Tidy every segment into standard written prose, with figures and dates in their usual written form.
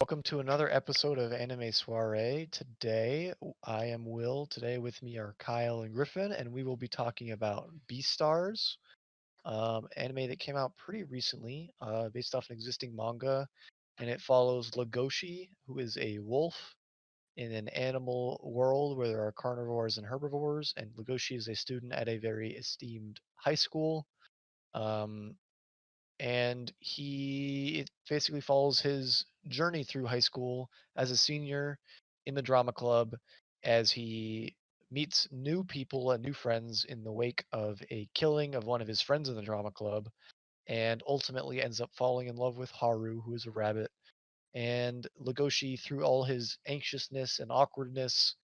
Welcome to another episode of Anime Soirée. Today, I am Will. Today with me are Kyle and Griffin, and we will be talking about Beastars, anime that came out pretty recently, based off an existing manga, and it follows Legoshi, who is a wolf in an animal world where there are carnivores and herbivores, and Legoshi is a student at a very esteemed high school. Um, and it basically follows his journey through high school as a senior in the drama club as he meets new people and new friends in the wake of a killing of one of his friends in the drama club and ultimately ends up falling in love with Haru, who is a rabbit. And Legoshi, through all his anxiousness and awkwardness,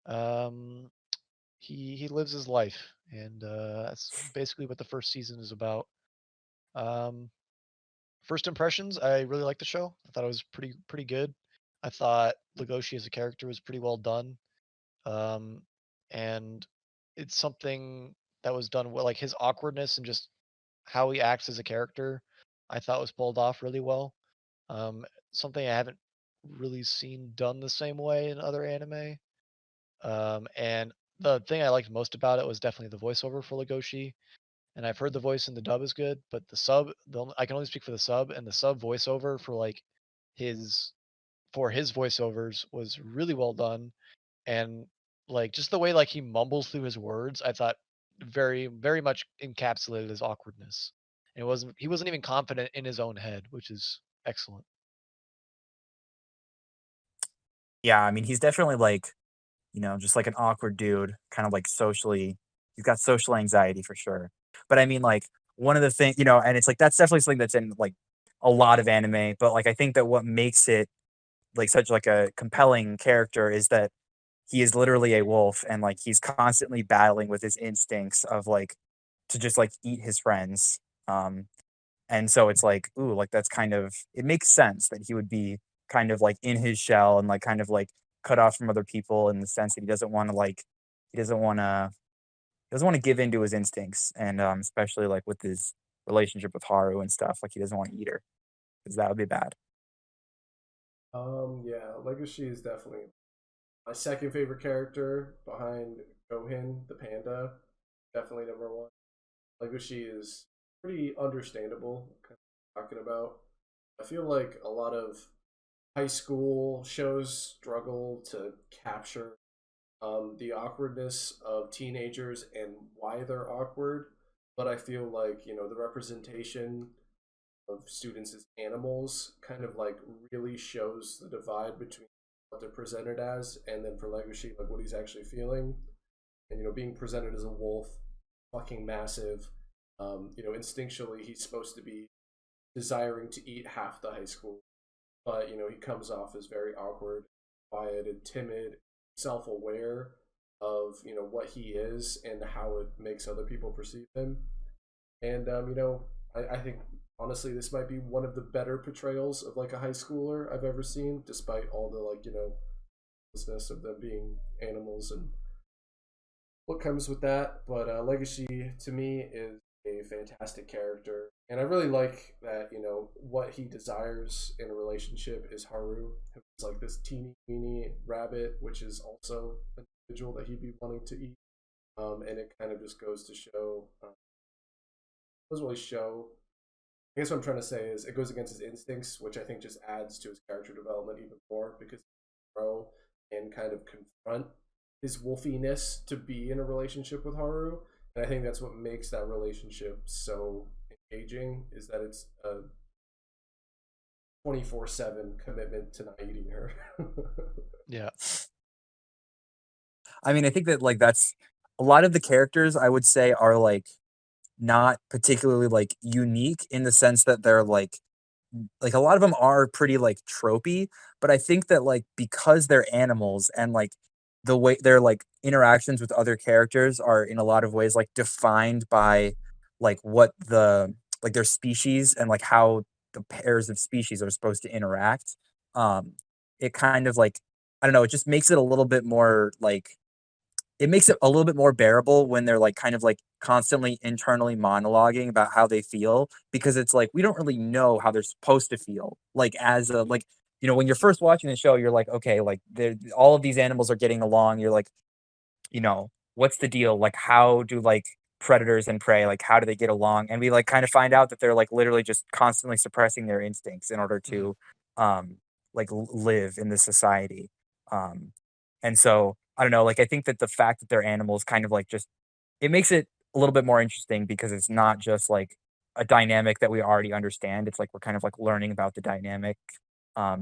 um, he lives his life, and that's basically what the first season is about. Um, First impressions, I really liked the show. I thought it was pretty good. I thought Legoshi as a character was pretty well done. Um, and it's something that was done well, like his awkwardness and just how he acts as a character, I thought was pulled off really well. Something I haven't really seen done the same way in other anime. And the thing I liked most about it was definitely the voiceover for Legoshi, and I've heard the voice in the dub is good, but I can only speak for the sub, and the sub voiceover for like his his voiceovers was really well done, and like just the way like he mumbles through his words, I thought very much encapsulated his awkwardness. And he wasn't even confident in his own head, which is excellent. Yeah, I mean, he's definitely like, just like an awkward dude, kind of like socially, he's got social anxiety for sure. But I mean, like, one of the things, and it's like that's definitely something that's in like a lot of anime, but like I think that what makes it like such like a compelling character is that he is literally a wolf and like he's constantly battling with his instincts of like to just like eat his friends. Um and so it's like, ooh, like that's kind of it makes sense that he would be kind of like in his shell and like kind of like cut off from other people in the sense that he doesn't want to like he doesn't want to give in to his instincts and especially like with his relationship with Haru and stuff, like he doesn't want to eat her because that would be bad. Yeah, Legacy is definitely my second favorite character behind Gohan, the panda. Definitely number one. Legacy is pretty understandable, kind of talking about. I feel like a lot of high school shows struggle to capture the awkwardness of teenagers and why they're awkward. But I feel like, the representation of students as animals kind of like really shows the divide between what they're presented as and then for Legacy, like what he's actually feeling. And, being presented as a wolf, fucking massive. Instinctually, he's supposed to be desiring to eat half the high school. But, he comes off as very awkward, quiet, and timid, self aware of, what he is and how it makes other people perceive him. And I think honestly this might be one of the better portrayals of like a high schooler I've ever seen, despite all the like business of them being animals and what comes with that. But Legacy to me is a fantastic character, and I really like that what he desires in a relationship is Haru, who's like this teeny weeny rabbit, which is also an individual that he'd be wanting to eat. And it kind of just goes to show doesn't really show. I guess what I'm trying to say is it goes against his instincts, which I think just adds to his character development even more because he can grow and kind of confront his wolfiness to be in a relationship with Haru. And I think that's what makes that relationship so engaging is that it's a 24/7 commitment to not eating her. Yeah. I mean, I think that like that's a lot of the characters I would say are like not particularly like unique in the sense that they're like a lot of them are pretty like tropey, but I think that like because they're animals and like the way their like interactions with other characters are in a lot of ways like defined by like what the like their species and like how the pairs of species are supposed to interact. Um, it kind of like I don't know, it just makes it a little bit more like it makes it a little bit more bearable when they're, like, kind of, like, constantly internally monologuing about how they feel because it's like, we don't really know how they're supposed to feel, like, as a like, when you're first watching the show, you're like, okay, like all of these animals are getting along. You're like, what's the deal? Like, how do like predators and prey, like, how do they get along? And we like kind of find out that they're like literally just constantly suppressing their instincts in order Mhm. to, live in this society. Um, and so I don't know, like, I think that the fact that they're animals kind of like just it makes it a little bit more interesting because it's not just like a dynamic that we already understand. It's like we're kind of like learning about the dynamic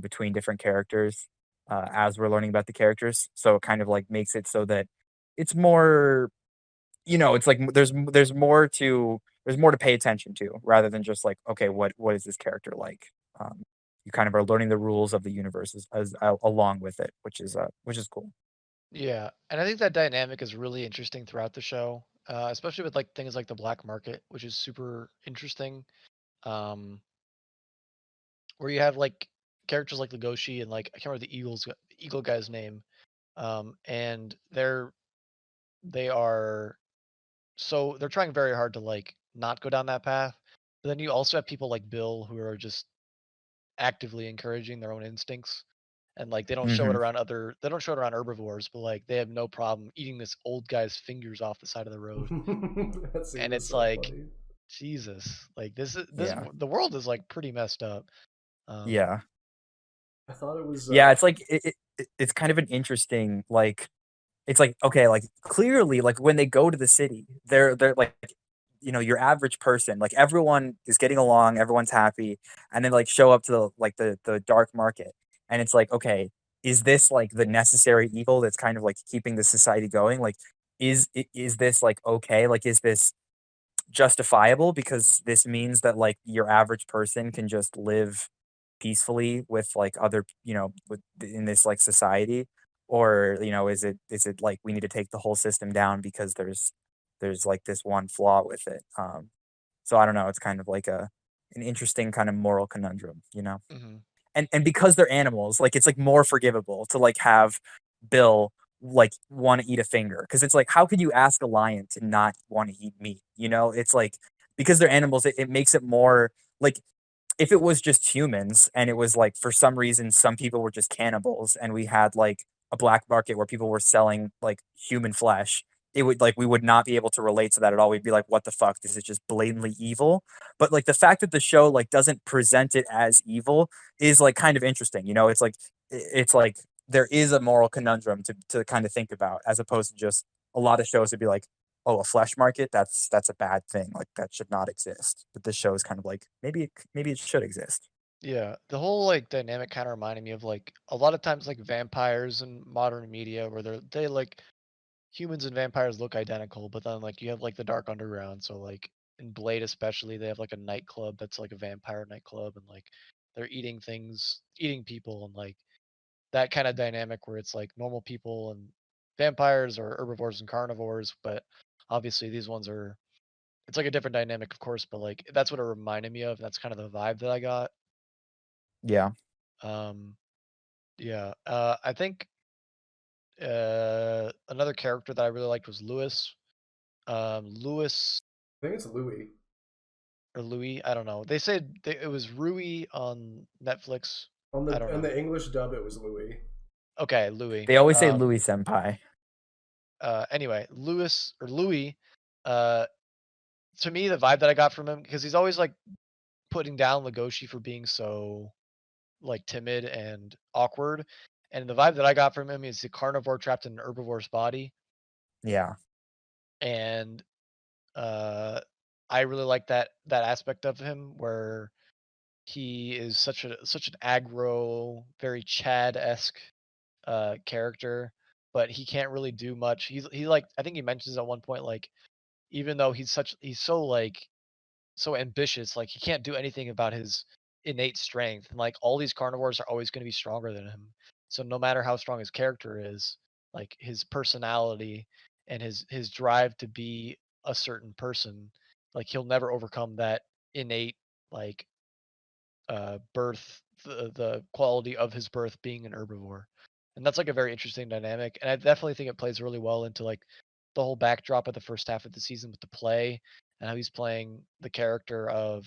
between different characters as we're learning about the characters. So it kind of like makes it so that it's more, it's like there's more to pay attention to rather than just like, okay, what is this character like? You kind of are learning the rules of the universe along with it, which is cool. Yeah, and I think that dynamic is really interesting throughout the show, especially with like things like the black market, which is super interesting. Um, where you have like characters like Legoshi and like I can't remember the eagle guy's name, and they are so they're trying very hard to like not go down that path. But then you also have people like Bill who are just actively encouraging their own instincts. And like Hmm. they don't show it around herbivores, but like they have no problem eating this old guy's fingers off the side of the road. That scene And is it's so like, funny. Jesus, like Yeah, the world is like pretty messed up. Um, yeah. I thought it was Yeah, it's like it's kind of an interesting like it's like okay, like clearly like when they go to the city, they're like your average person, like everyone is getting along, everyone's happy, and then like show up to the dark market, and it's like okay, is this like the necessary evil that's kind of like keeping the society going? Like, is this like okay? Like, is this justifiable because this means that like your average person can just live peacefully with like other in this like society, or is it like we need to take the whole system down because there's like this one flaw with it. So I don't know, it's kind of like an interesting kind of moral conundrum. mhm. And because they're animals, like, it's, like, more forgivable to, like, have Bill, like, wanna eat a finger because it's like, how could you ask a lion to not wanna eat meat, you know? It's like because they're animals, it makes it more like, if it was just humans and it was, like, for some reason, some people were just cannibals and we had, like, a black market where people were selling, like, human flesh, it would like, we would not be able to relate to that at all. We'd be like, "What the fuck? This is just blatantly evil." But, like, the fact that the show, like, doesn't present it as evil is like kind of interesting. It's like it's like there is a moral conundrum to kind of think about as opposed to just a lot of shows would be like, oh, a flesh market, that's a bad thing. Like that should not exist. But this show is kind of like maybe it should exist. Yeah, the whole like dynamic kind of reminded me of like a lot of times like vampires in modern media where they like humans and vampires look identical, but then like you have like the dark underground. So like in Blade especially, they have like a nightclub that's like a vampire nightclub, and like they're eating things, eating people, and like that kind of dynamic where it's like normal people and vampires or herbivores and carnivores, but obviously these ones are it's like a different dynamic, of course, but like that's what it reminded me of. That's kind of the vibe that I got. Yeah. Um, yeah, I think another character that I really liked was Lewis. Lewis I think it's Louis. or Louis, I don't know. They said it was Rui on Netflix. On I the don't in know. the English dub, it was Louis. Okay, Louis. They always say Louis senpai. Anyway, Lewis or Louis, uh, to me, the vibe that I got from him, because he's always like putting down Legoshi for being so like timid and awkward, and the vibe that I got from him is the carnivore trapped in an herbivore's body, Yeah. and uh, I really like that aspect of him where he is such an aggro, very Chad esque character, but he can't really do much. He like I think he mentions at one point like even though he's so like so ambitious, like he can't do anything about his innate strength. And like all these carnivores are always going to be stronger than him. So no matter how strong his character is, like his personality and his drive to be a certain person, like he'll never overcome that innate like birth the quality of his birth being an herbivore. And that's like a very interesting dynamic. And I definitely think it plays really well into like the whole backdrop of the first half of the season with the play and how he's playing the character of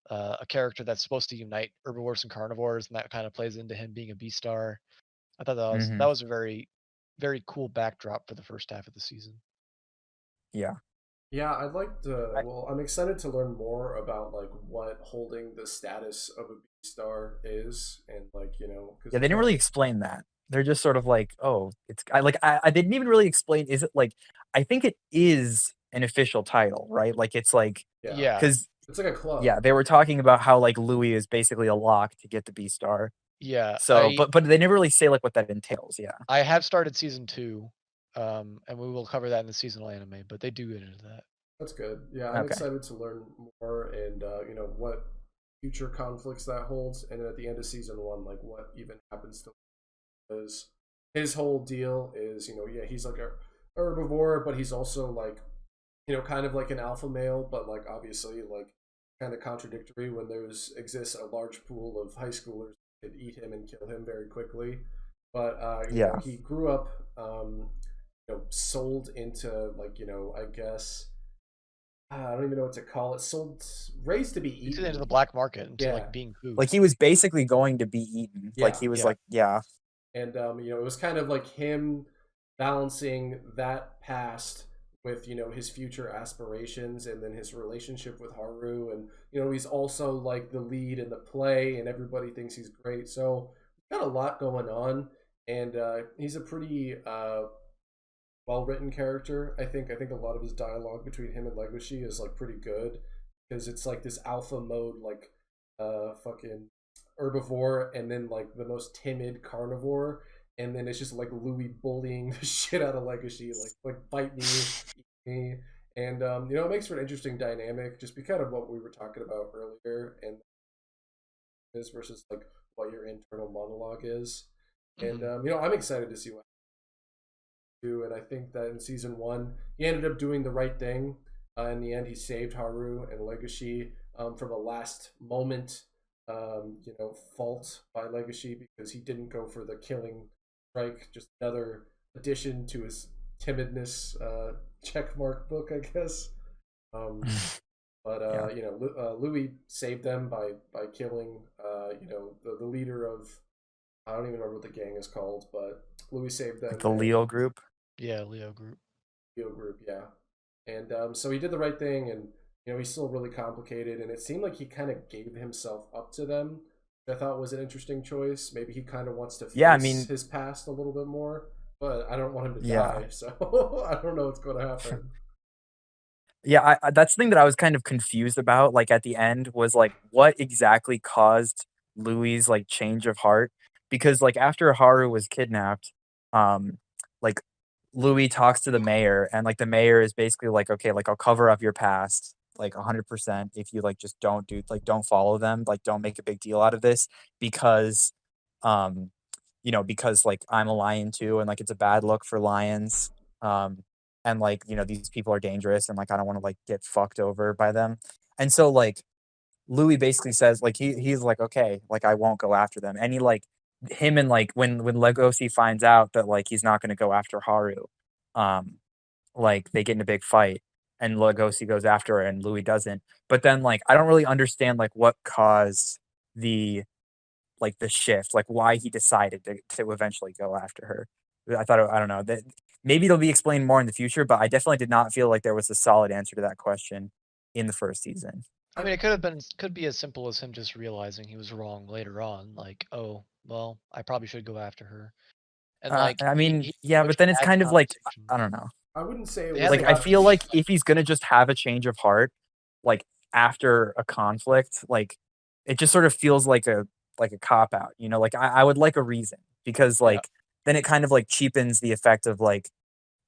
a character that's supposed to unite herbivores and carnivores, and that kind of plays into him being a Beastar. I thought that Mhm. was a very very cool backdrop for the first half of the season. Yeah. Yeah, I'd like to. I Well, I'm excited to learn more about like what holding the status of a B star is, and like because Yeah, they didn't really explain that. They're just sort of like, "Oh, it's" I didn't even really explain, is it like I think it is an official title, right? Like, it's like yeah, Yeah, 'cause it's like a club. yeah, they were talking about how, like, Louis is basically a lock to get the B star. yeah. So, but they never really say, like, what that entails, yeah. I have started season 2, and we will cover that in the seasonal anime, but they do get into that. That's good. Yeah, I'm Okay. excited to learn more and what future conflicts that holds, and then at the end of season one, like what even happens to because his whole deal is yeah, he's like a herbivore, but he's also like kind of like an alpha male, but like obviously like kind of contradictory when there's exists a large pool of high schoolers that could eat him and kill him very quickly. But Yeah. he grew up sold into like I guess I don't even know what to call it. Sold, raised to be It's into the eaten. black market, into, Yeah, like, being food. Like, he was basically going to be eaten. Like, yeah. he was Yeah. like yeah. And it was kind of like him balancing that past with his future aspirations, and then his relationship with Haru, and he's also like the lead in the play, and everybody thinks he's great. So he's got a lot going on, and he's a pretty well written character. I think a lot of his dialogue between him and Legoshi is like pretty good because it's like this alpha mode like fucking herbivore, and then like the most timid carnivore, and then it's just like Louis bullying the shit out of Legacy, like bite me, eat me, and it makes for an interesting dynamic, just because of what we were talking about earlier, and this versus like what your internal monologue is, and Mhm. I'm excited to see what do, and I think that in season one he ended up doing the right thing. In the end, he saved Haru and Legacy from a last moment, fault by Legacy because he didn't go for the killing strike. Just another addition to his timidness checkmark book, I guess. Um, but Yeah. Louis saved them by killing the leader of I don't even remember what the gang is called, but Louis saved Like them the and Leo group. Yeah, Leo group. Group, yeah. And so he did the right thing, and he's still really complicated, and it seemed like he kind of gave himself up to them, which I thought was an interesting choice. Maybe he kind of wants to Yeah, I face mean his past a little bit more, but I don't want him to yeah. die, so I don't know what's going to happen. Yeah, I that's the thing that I was kind of confused about, like, at the end was, like, what exactly caused Louis' like, change of heart? Because, like, after Haru was kidnapped, um, like, Louis talks to the mayor, and, like, the mayor is basically like, "Okay, like, I'll cover up your past, like, 100% if you, like, just don't follow them, like, don't make a big deal out of this because, um, because, like, I'm a lion too, and, like, it's a bad look for lions, um, and, like, these people are dangerous, and, like, I don't wanna, like, get fucked over by them." And so, like, Louis basically says, like, he's like, "Okay, like, I won't go after them." And he, like him and, like, when Legoshi finds out that, like, he's not gonna go after Haru, um, like, they get in a big fight, and Legoshi goes after her, and Louis doesn't. But then, like, I don't really understand, like, what caused the the shift, like, why he decided to eventually go after her. I thought I don't know, that maybe it'll be explained more in the future, but I definitely did not feel like there was a solid answer to that question in the first season. I I mean, could be as simple as him just realizing he was wrong later on, like, "Oh, well, I probably should go after her." And, like, I mean, he yeah, but which then it's had the kind of like, conversation. I don't know. I wouldn't say it They was had the Like, I a feel conversation, like like if he's gonna just have a change of heart, like, after a conflict, like, it just sort of feels like a cop out, Like, I would like a reason because, yeah, like, then it kind of, like, cheapens the effect of, like,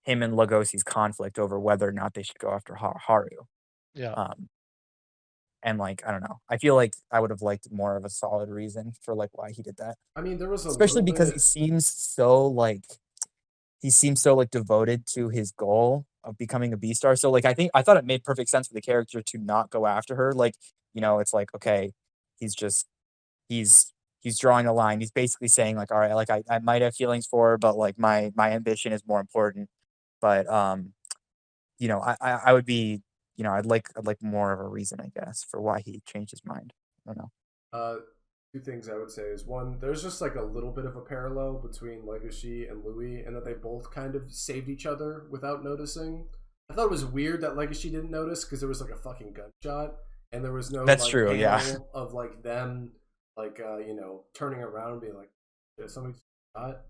him and Lugosi's conflict over whether or not they should go after Haru. yeah. Um, and, like, I don't know. I feel like I would have liked more of a solid reason for, like, why he did that. I mean, there was a Especially little because bit. he seems so, like, devoted to his goal of becoming a Beastar. So, like, I thought it made perfect sense for the character to not go after her. Like, it's like, okay, he's just he's he's drawing a line. He's basically saying, like, all right, like, I might have feelings for her, but, like, my ambition is more important. But I would be I'd like more of a reason, I guess, for why he changed his mind. I don't know. Uh, Two things I would say is one, there's just like a little bit of a parallel between Legacy and Louis, and that they both kind of saved each other without noticing. I thought it was weird that Legacy didn't notice because there was like a fucking gunshot, and there was no That's like true. Yeah. panel of like them like turning around and being like, "Yeah, somebody just shot."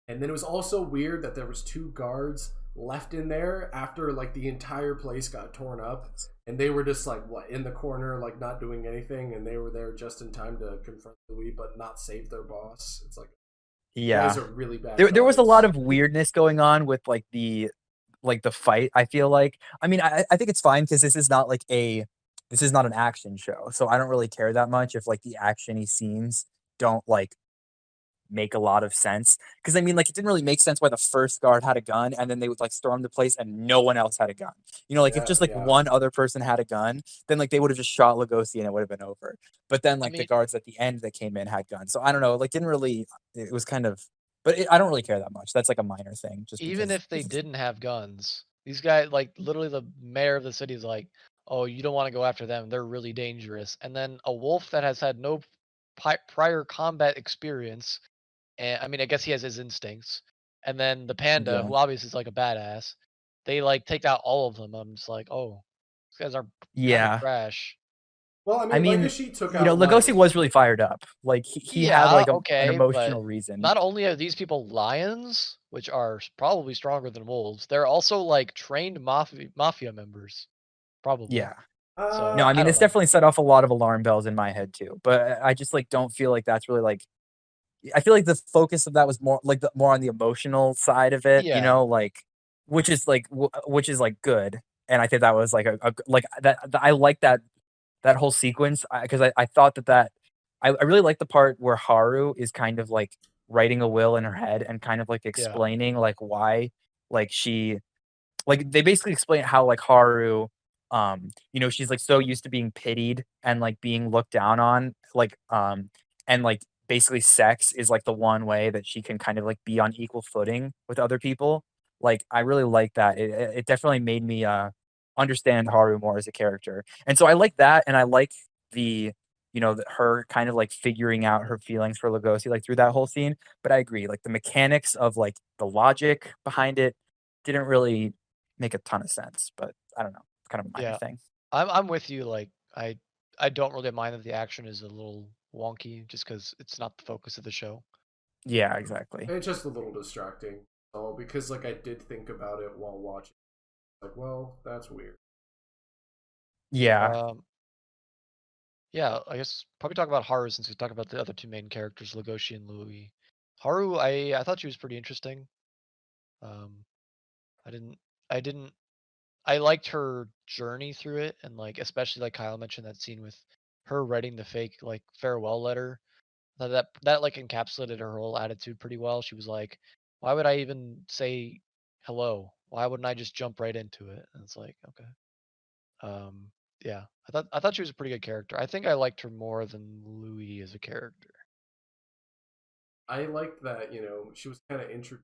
And then it was also weird that there was two guards left in there after like the entire place got torn up, and they were just like what in the corner, like not doing anything, and they were there just in time to confront Louis, but not save their boss. It's like you guys Yeah. are really bad There was a lot guards. of weirdness going on with like the fight. I feel like. I mean, I think it's fine because this is not an action show, so I don't really care that much if like the actiony scenes don't like make a lot of sense. Because I mean, like, it didn't really make sense why the first guard had a gun and then they would like storm the place and no one else had a gun. Like if Yeah, just like yeah. one other person had a gun, then like they would have just shot Lugosi and it would have been over. But then I like the mean, guards at the end that came in had guns. So I don't know, like didn't really it was kind of but I don't really care that much. That's like a minor thing just even because if they this is didn't have guns, these guys, like literally the mayor of the city is like, "Oh, you don't want to go after them. They're really dangerous." And then a wolf that has had no prior combat experience, and I mean, I guess he has his instincts. And then the panda, yeah. who obviously is like a badass, they like take out all of them. I'm just like, oh, these guys are kind of Yeah. trash. Well, I I mean, mean, Legacy took out Lugosi like was really fired up. Like he had Yeah, like an okay, but emotional reason. not only are these people lions, which are probably stronger than wolves, they're also like trained mafia members, probably. Yeah. No, uh I I mean, don't it's know. definitely set off a lot of alarm bells in my head too, but I just, like, don't feel like that's really, like I feel like the focus of that was more like, more on the emotional side of it, Yeah, like, which is, like, good, and I think that was, like, like, I like that whole sequence, because I thought I really like the part where Haru is kind of, like, writing a will in her head and kind of, like, yeah, explaining, like, why, like, they basically explain how, like, Haru, she's, like, so used to being pitied and, like, being looked down on, and, like, basically sex is, like, the one way that she can kind of, like, be on equal footing with other people. Like, I really like that. It definitely made me, understand Haru more as a character. And so I like that, and I like the her kind of, like, figuring out her feelings for Lugosi, like, through that whole scene. But I agree, like, the mechanics of, like, the logic behind it didn't really make a ton of sense, but I don't know, it's kind of a minor yeah. thing. I'm with you. Like I don't really mind that the action is a little wonky, just because it's not the focus of the show. Yeah, exactly. it's just a little distracting. Oh, because like I did think about it while watching. Like, well, that's weird. Yeah, Um, yeah, I guess probably talk about Haru since we talked about the other two main characters, Legoshi and Louis. Haru, I thought she was pretty interesting. Um, I didn't I didn't I liked her journey through it, and like especially like Kyle mentioned that scene with her writing the fake like farewell letter. That like encapsulated her whole attitude pretty well. She was like, "Why would I even say hello? Why wouldn't I just jump right into it?" And it's like, okay. Um, yeah, I thought she was a pretty good character. I think I liked her more than Louis as a character. I liked that, she was kind of introduced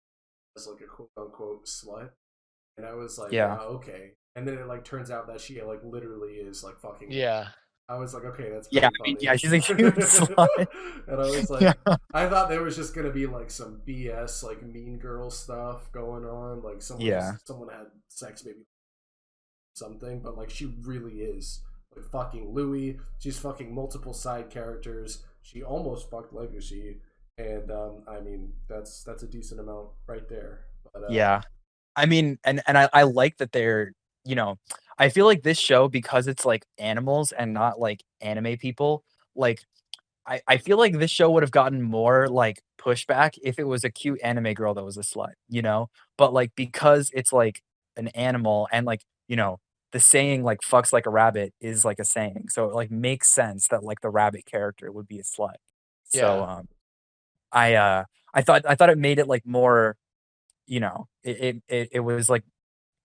as like a quote unquote slut. And I was like, yeah, okay. And then it like turns out that she like literally is like fucking. Yeah, I was like, okay, that's yeah, pretty I mean, funny. yeah, she's a huge slut. And I was Yeah, like, I thought there was just gonna be like some BS like Mean Girl stuff going on, like yeah, someone had sex maybe something, but like she really is like fucking Louis. She's fucking multiple side characters. She almost fucked Legacy, and I mean that's a decent amount right there. But yeah. I mean, and I like that you know, I feel like this show, because it's, like, animals and not, like, anime people, like, I feel like this show would have gotten more, like, pushback if it was a cute anime girl that was a slut, you know? But, like, because it's, like, an animal and, like, the saying, like, "Fucks like a rabbit" is, like, a saying, so it, like, makes sense that, like, the rabbit character would be a slut. So, yeah, I, uh, I thought it made it, like, more, it was, like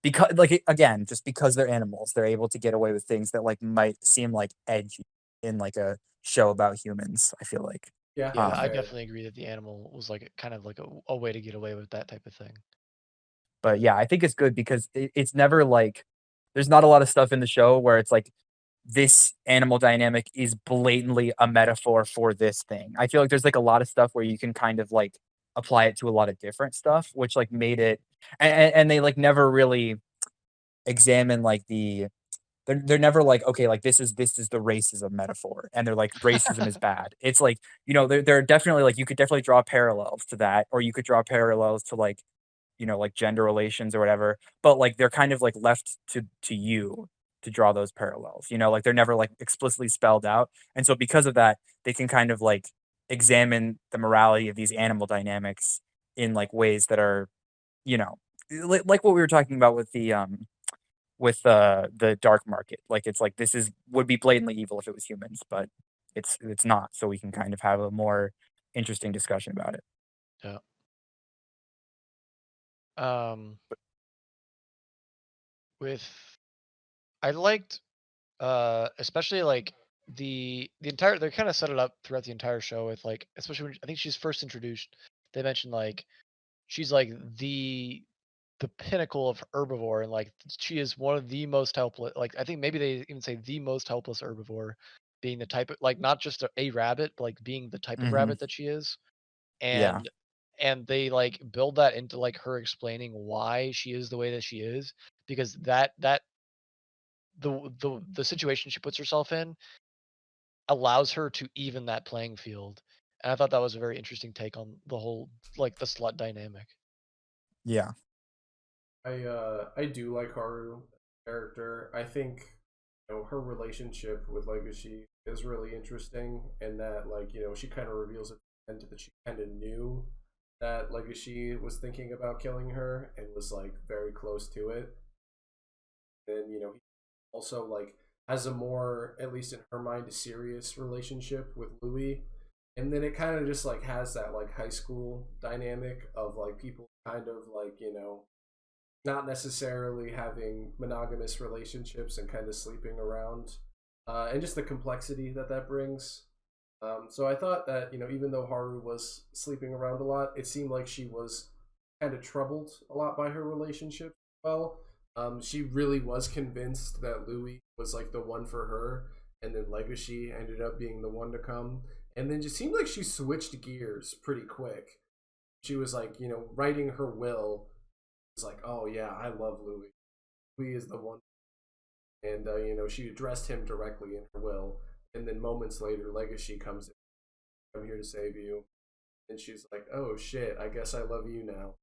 because like, again, just because they're animals, they're able to get away with things that, like, might seem, like, edgy in, like, a show about humans, I feel like. yeah, yeah. that's I Um, fair. definitely agree that the animal was like kind of like a way to get away with that type of thing. but, yeah, I think it's good because it's never, like There's not a lot of stuff in the show where it's like this animal dynamic is blatantly a metaphor for this thing. I feel like there's like a lot of stuff where you can kind of like apply it to a lot of different stuff, which like made it and they like never really examine like they're never like, okay, like this is the racism metaphor, and they're like racism is bad. It's like, there are definitely like you could definitely draw parallels to that, or you could draw parallels to like, like gender relations or whatever, but like they're kind of like left to you to draw those parallels, like they're never like explicitly spelled out. And so because of that, they can kind of like examine the morality of these animal dynamics in like ways that are, you know, like what we were talking about with the dark market. Like it's like this is would be blatantly evil if it was humans, but it's not. So we can kind of have a more interesting discussion about it. Yeah. Um, with I liked especially like the entire they kind of set it up throughout the entire show with like especially when I think she's first introduced. They mentioned like she's like the pinnacle of herbivore and like she is one of the most helpless, like I think maybe they even say the most helpless herbivore, being the type of like not just a rabbit but like being the type of Hmm. rabbit that she is. Yeah, And they like build that into like her explaining why she is the way that she is, because that the situation she puts herself in allows her to even that playing field. And I thought that was a very interesting take on the whole like the slut dynamic. yeah. I do like Haru character. I think her relationship with Legacy is really interesting, and that like she kind of reveals at the end that she kind of knew that Legacy was thinking about killing her and was like very close to it. Then he also like has a more, at least in her mind, a serious relationship with Louis. And then it kind of just like has that like high school dynamic of like people kind of like not necessarily having monogamous relationships and kind of sleeping around, and just the complexity that that brings. So I thought that even though Haru was sleeping around a lot, it seemed like she was kind of troubled a lot by her relationship. Well, she really was convinced that Louis was like the one for her, and then Legacy ended up being the one to come. And then just seemed like she switched gears pretty quick. She was like, writing her will. It's like, oh yeah, I love Louis. Louis is the one, and she addressed him directly in her will. And then moments later, Legacy comes in. I'm here to save you, and she's like, oh shit, I guess I love you now.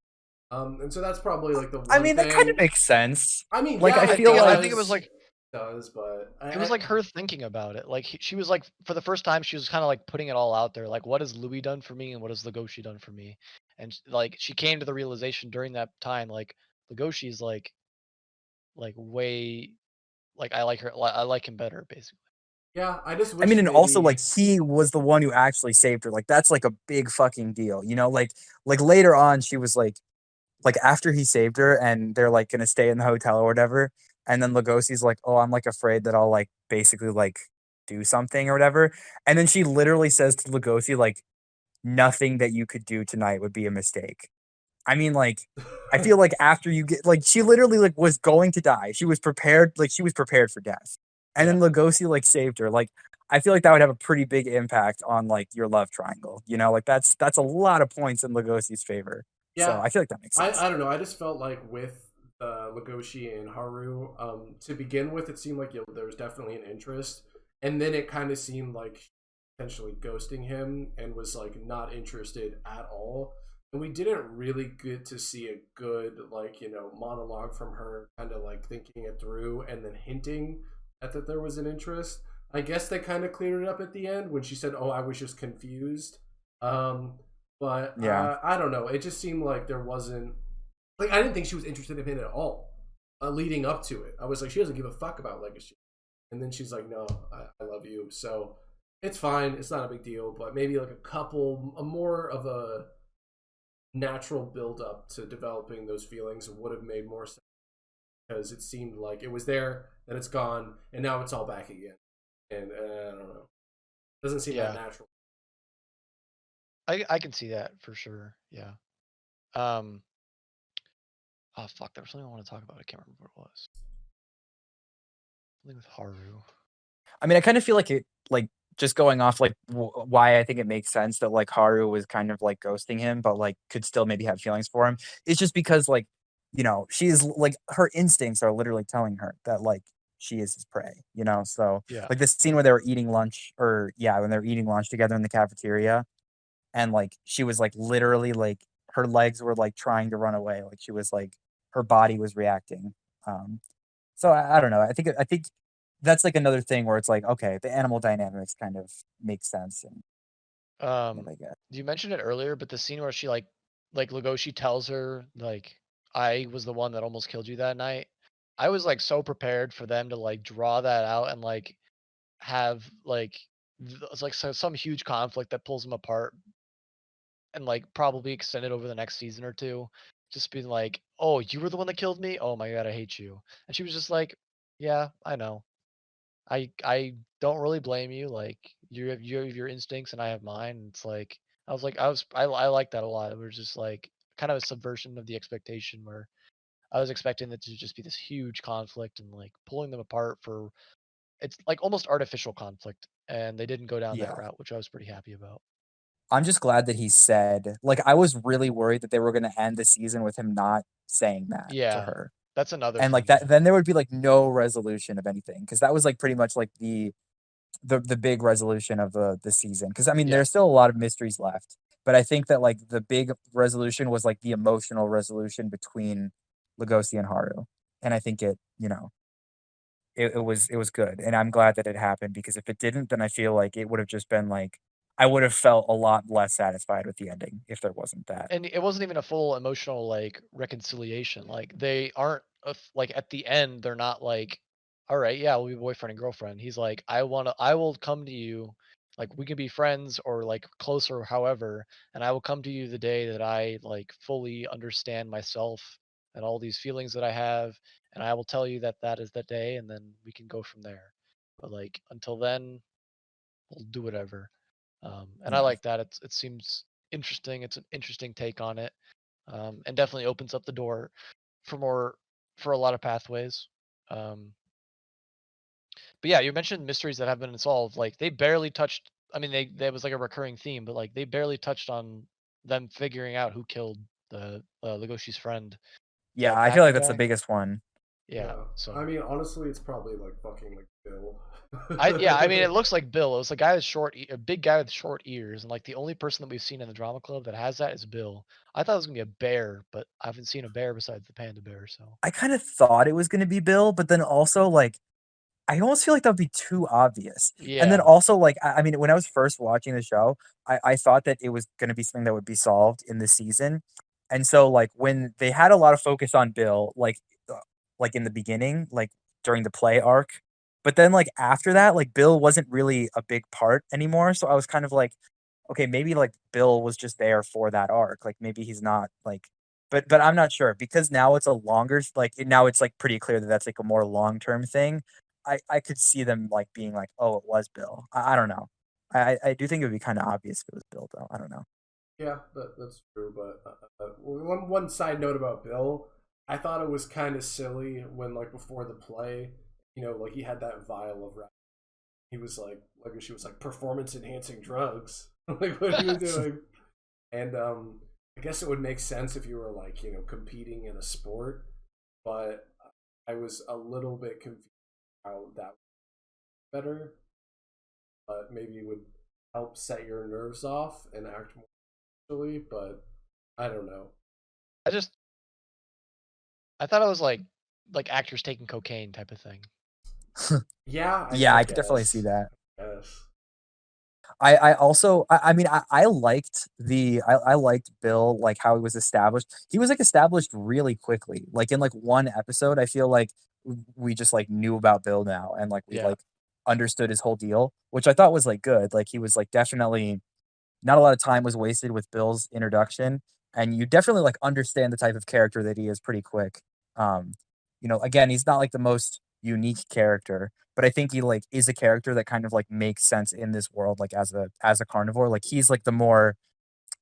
And so that's probably like the I one mean, that kind of thing. makes sense. I mean, Like, yeah, I I it feel think I like think it was does, like does, but it was like her thinking about it. Like she was like for the first time she was kind of like putting it all out there. Like what has Louis done for me and what has Legoshi done for me? And like she came to the realization during that time like Legoshi's like way like I like her I like him better basically. yeah, I just I wish mean, and also, maybe. like, he was the one who actually saved her, like, that's, like, a big fucking deal, Like, later on, she was, like, after he saved her and they're, like, gonna stay in the hotel or whatever, and then Lugosi's like, "Oh, I'm, like, afraid that I'll, like, basically, like, do something or whatever," and then she literally says to Lugosi, like, "Nothing that you could do tonight would be a mistake." I mean, like, I feel like after you get like, she literally, like, was going to die. She was prepared for death. And Yeah. then Lugosi, like, saved her. Like, I feel like that would have a pretty big impact on, like, your love triangle, Like, that's a lot of points in Lugosi's favor. So, Yeah, I feel like that makes sense. I don't know. I just felt like with Legoshi and Haru, to begin with, it seemed like there was definitely an interest, and then it kind of seemed like potentially ghosting him and was like not interested at all. And we didn't really get to see a good like monologue from her, kind of like thinking it through and then hinting at that there was an interest. I guess they kind of cleared it up at the end when she said, "Oh, I was just confused." Um, but Yeah. I don't know. It just seemed like there wasn't like I didn't think she was interested in him at all. Leading up to it, I was like, she doesn't give a fuck about Legacy. And then she's like, no, I love you. So it's fine. It's not a big deal. But maybe like a more of a natural build up to developing those feelings would have made more sense, because it seemed like it was there, then it's gone, and now it's all back again. And I don't know. It doesn't seem that Yeah. natural. I can see that for sure. Yeah. Um oh fuck, there was something I want to talk about. I can't remember what it was. Something with Haru. I mean, I kind of feel like it, like just going off like why I think it makes sense that like Haru was kind of like ghosting him, but like could still maybe have feelings for him. It's just because like she's like her instincts are literally telling her that like she is his prey. So Yeah. like this scene where they were eating lunch, or yeah, when they were eating lunch together in the cafeteria, and like she was like literally like her legs were like trying to run away, like she was like her body was reacting. Um, so I don't know. I think that's like another thing where it's like, okay, the animal dynamics kind of make sense and Um, I guess. you mentioned it earlier, but the scene where she like Legoshi tells her like I was the one that almost killed you that night. I was like so prepared for them to like draw that out and like have like it's like some huge conflict that pulls them apart and like probably extend it over the next season or two. Just being like, "Oh, you were the one that killed me? Oh my god, I hate you." And she was just like, "Yeah, I know. I don't really blame you. Like you have your instincts and I have mine." It's like I like that a lot. It was just like kind of a subversion of the expectation where I was expecting it to just be this huge conflict and like pulling them apart for it's like almost artificial conflict, and they didn't go down that Yeah. route, which I was pretty happy about. I'm just glad that he said, like, I was really worried that they were gonna end the season with him not saying that to Yeah, her. that's another And like thing. that then there would be like no resolution of anything. Cause that was like pretty much like the big resolution of the season. Cause I mean, Yeah, there's still a lot of mysteries left. But I think that like the big resolution was like the emotional resolution between Legosi and Haru. And I think it was good, and I'm glad that it happened because if it didn't, then I feel like it would have just been like I would have felt a lot less satisfied with the ending if there wasn't that. and it wasn't even a full emotional like reconciliation. Like they aren't like at the end they're not like, all right, yeah, we'll be boyfriend and girlfriend. He's like, I will come to you, like we can be friends or like closer, however, and I will come to you the day that I like fully understand myself and all these feelings that I have, and I will tell you that that is the day, and then we can go from there. But like until then, we'll do whatever. And I Yeah. like that. It seems interesting. It's an interesting take on it, and definitely opens up the door for more for a lot of pathways. Um, but yeah, you mentioned mysteries that have been solved. Like they barely touched. I mean, they that was like a recurring theme, but like they barely touched on them figuring out who killed the Legoshi's friend, Yeah, the I feel like captain that's the guy. biggest one. Yeah. Yeah, I So mean, honestly, it's probably like fucking like Bill. I mean, it looks like Bill. It was a guy with a big guy with short ears, and like the only person that we've seen in the drama club that has that is Bill. I thought it was gonna be a bear, but I haven't seen a bear besides the panda bear. So I kind of thought it was gonna be Bill, but then also like I almost feel like that would be too obvious. And then yeah, also like I mean, when I was first watching the show, I thought that it was gonna be something that would be solved in the season. And so like when they had a lot of focus on Bill, like in the beginning, like during the play arc, but then like after that, like Bill wasn't really a big part anymore. So I was kind of like, okay, maybe like Bill was just there for that arc. Like maybe he's not like, but I'm not sure because now it's a longer now it's like pretty clear that that's like a more long term thing. I could see them like being like, oh, it was Bill. I don't know. I do think it would be kind of obvious if it was Bill though. I don't know. Yeah, that's true. But one side note about Bill, I thought it was kind of silly when like before the play, like he had that vial of he was like she was like performance enhancing drugs, like what he was doing. And I guess it would make sense if you were like competing in a sport, but I was a little bit confused how that was better, but maybe it would help set your nerves off and act more naturally. But I don't know. I just I thought it was like actors taking cocaine type of thing. Yeah, Yeah, I I could definitely see guess. that. Yes. I also I mean I liked I liked Bill like how he was established. He was like established really quickly. Like in like one episode, I feel like we just like knew about Bill now and like we Yeah, like understood his whole deal, which I thought was like good. Like he was like definitely not a lot of time was wasted with Bill's introduction, and you definitely like understand the type of character that he is pretty quick. Um, again, he's not like the most unique character, but I think he like is a character that kind of like makes sense in this world, like as a carnivore. Like he's like the more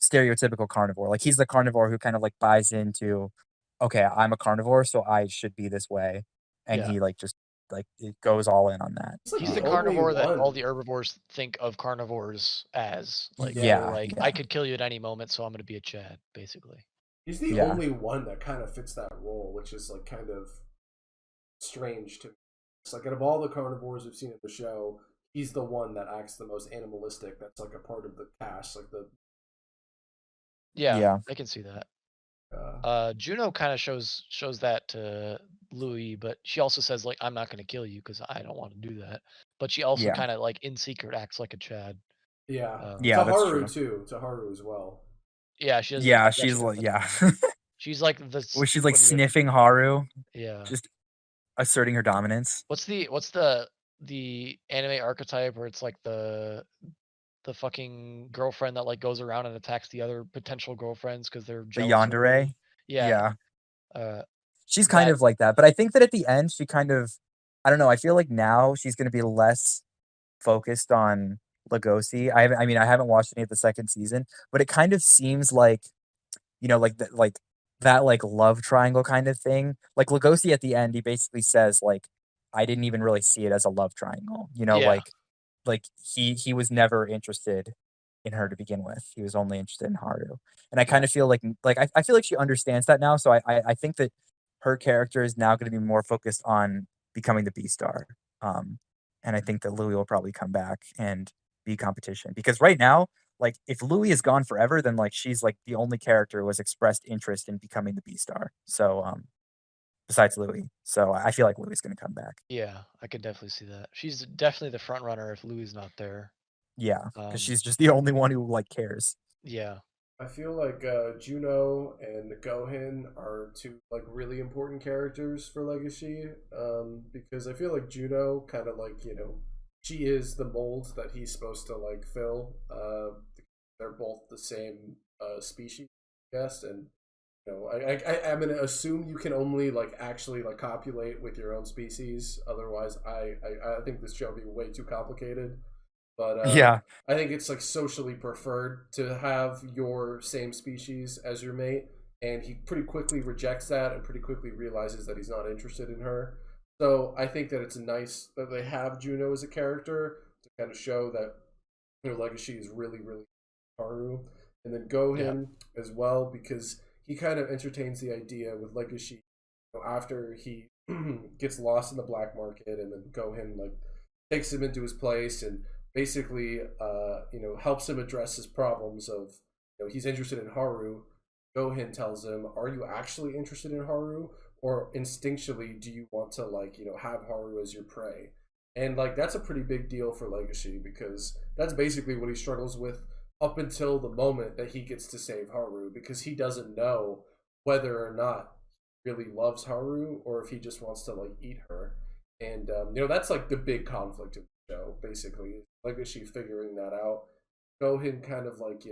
stereotypical carnivore. Like he's the carnivore who kind of like buys into, okay, I'm a carnivore, so I should be this way, and yeah. he like just like it goes all in on that. It's like He's the the only carnivore that all one. the herbivores think of carnivores as. Like, Yeah. they're like, Yeah. I could kill you at any moment, so I'm going to be a Chad, basically. He's the Yeah. only one that kind of fits that role, which is like kind of strange to me. It's like out of all the carnivores we've seen in the show, he's the one that acts the most animalistic. That's like a part of the cast, like the Yeah, I can see that. uh, Juno kind of shows that to Louis, but she also says like, I'm not going to kill you because I don't want to do that. But she also Yeah. kind of like in secret acts like a Chad. yeah. Yeah, that's Taharu true. too. Taharu as well. Yeah, she does. Yeah, Yeah, she's she does like, that yeah. too. She's like Where she's like what is it? sniffing Haru, Yeah. just asserting her dominance. What's the anime archetype where it's like the fucking girlfriend that like goes around and attacks the other potential girlfriends because they're The jealous of her? yandere. Yeah. Yeah. Uh, She's kind that of like that, but I think that at the end she kind of, I don't know, I feel like now she's gonna be less focused on Lugosi. I haven't watched any of the second season, but it kind of seems like, like that like love triangle kind of thing. Like Lugosi at the end, he basically says like, I didn't even really see it as a love triangle. yeah. Like he was never interested in her to begin with. He was only interested in Haru. And I kind of feel like I feel like she understands that now. So I think that her character is now going to be more focused on becoming the B star. Um, and I think that Louis will probably come back and be competition because right now, like if Louis is gone forever, then like she's like the only character who has expressed interest in becoming the B star. So besides Louis, so I feel like Louis is going to come back. Yeah, I could definitely see that. She's definitely the front runner if Louis is not there. Yeah, because she's just the only one who like cares. Yeah. I feel like Juno and Gohan are two like really important characters for Legacy, because I feel like Juno kind of like she is the mold that he's supposed to like fill. They're both the same species, I guess, and I'm gonna assume you can only like actually like copulate with your own species. Otherwise, I think this show would be way too complicated. But Yeah, I think it's like socially preferred to have your same species as your mate, and he pretty quickly rejects that and pretty quickly realizes that he's not interested in her. So I think that it's nice that they have Juno as a character to kind of show that Legacy is really, really Haru, and then Yeah. Gohan as well because he kind of entertains the idea with Legacy after he gets lost in the black market, and then Gohan like takes him into his place and basically helps him address his problems of he's interested in Haru. Gohan tells him, are you actually interested in Haru, or instinctually do you want to like have Haru as your prey? And like that's a pretty big deal for Legacy because that's basically what he struggles with up until the moment that he gets to save Haru, because he doesn't know whether or not he really loves Haru or if he just wants to like eat her. And that's like the big conflict of the show, basically. Legacy figuring that out. Gohan kind of like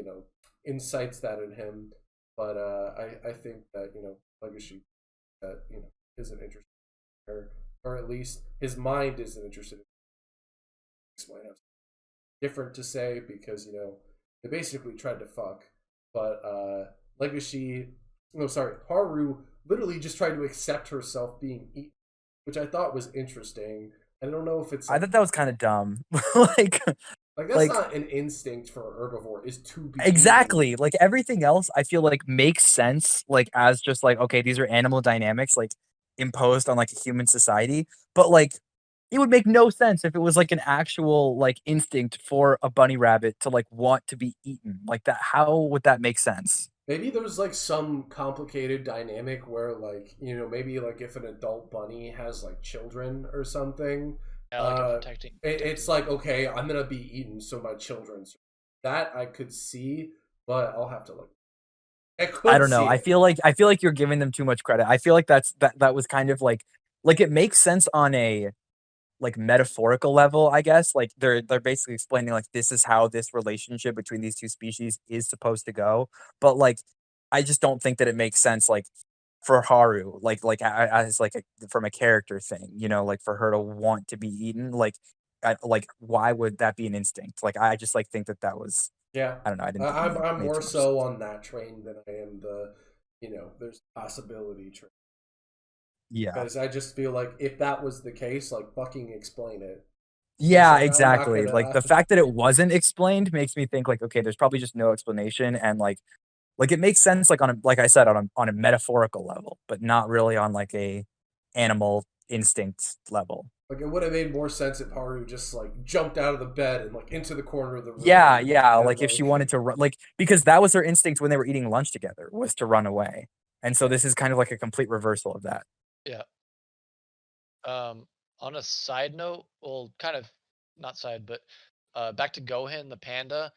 incites that in him, but I think that Legacy that isn't interested in her, or at least his mind isn't interested in her. Might have different to say because they basically tried to fuck, but Legacy, no, sorry, Haru literally just tried to accept herself being eaten, which I thought was interesting. I don't know if it's I like, thought that was kind of dumb. like, like that's like not an instinct for an herbivore is to be exactly. eaten. Like everything else, I feel like makes sense. Like as just like okay, these are animal dynamics like imposed on like a human society, but like it would make no sense if it was like an actual like instinct for a bunny rabbit to like want to be eaten like that. How would that make sense? Maybe there's like some complicated dynamic where like maybe like if an adult bunny has like children or something, Yeah, like a uh, protecting. it's like okay, I'm gonna be eaten, so my children's that I could see, but I'll have to like I I could don't know. see it. I feel like you're giving them too much credit. I feel like that was kind of like it makes sense on a like metaphorical level, I guess. Like they're basically explaining like this is how this relationship between these two species is supposed to go. But like I just don't think that it makes sense like for Haru, as like from a character thing, like for her to want to be eaten, like why would that be an instinct? Like I just like think that that was Yeah, I don't know. I didn't think it I'm made more too much so sense. on that train than I am the there's possibility train. Yeah. Because I just feel like if that was the case, like fucking explain it. Yeah, like, I'm not exactly. gonna. Like the fact that it wasn't explained makes me think like, okay, there's probably just no explanation, and like it makes sense like on a like I said on a metaphorical level, but not really on like a animal instinct level. Like it would have made more sense if Haru just like jumped out of the bed and like into the corner of the room. Yeah, yeah, And like if she wanted to run, like because that was her instinct when they were eating lunch together was to run away. And so this is kind of like a complete reversal of that. Yeah. On a side note, well, kind of not side, but back to Gohan the panda.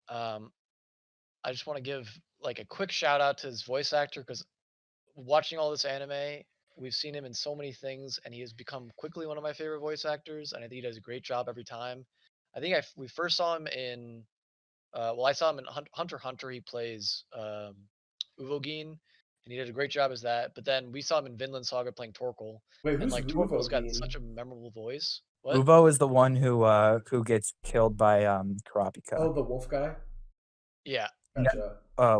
Um, I just want to give like a quick shout out to his voice actor because watching all this anime, we've seen him in so many things, and he has become quickly one of my favorite voice actors. And I think he does a great job every time. I think we first saw him in well, I saw him in Hunter x Hunter. He plays Uvogin, and he did a great job as that. But then we saw him in Vinland Saga playing Torkel, Wait, and who's like Torkel's got Uvogin? such a memorable voice. What? Uvo is the one who gets killed by Kurapika. Oh, the wolf guy. Yeah, Gotcha.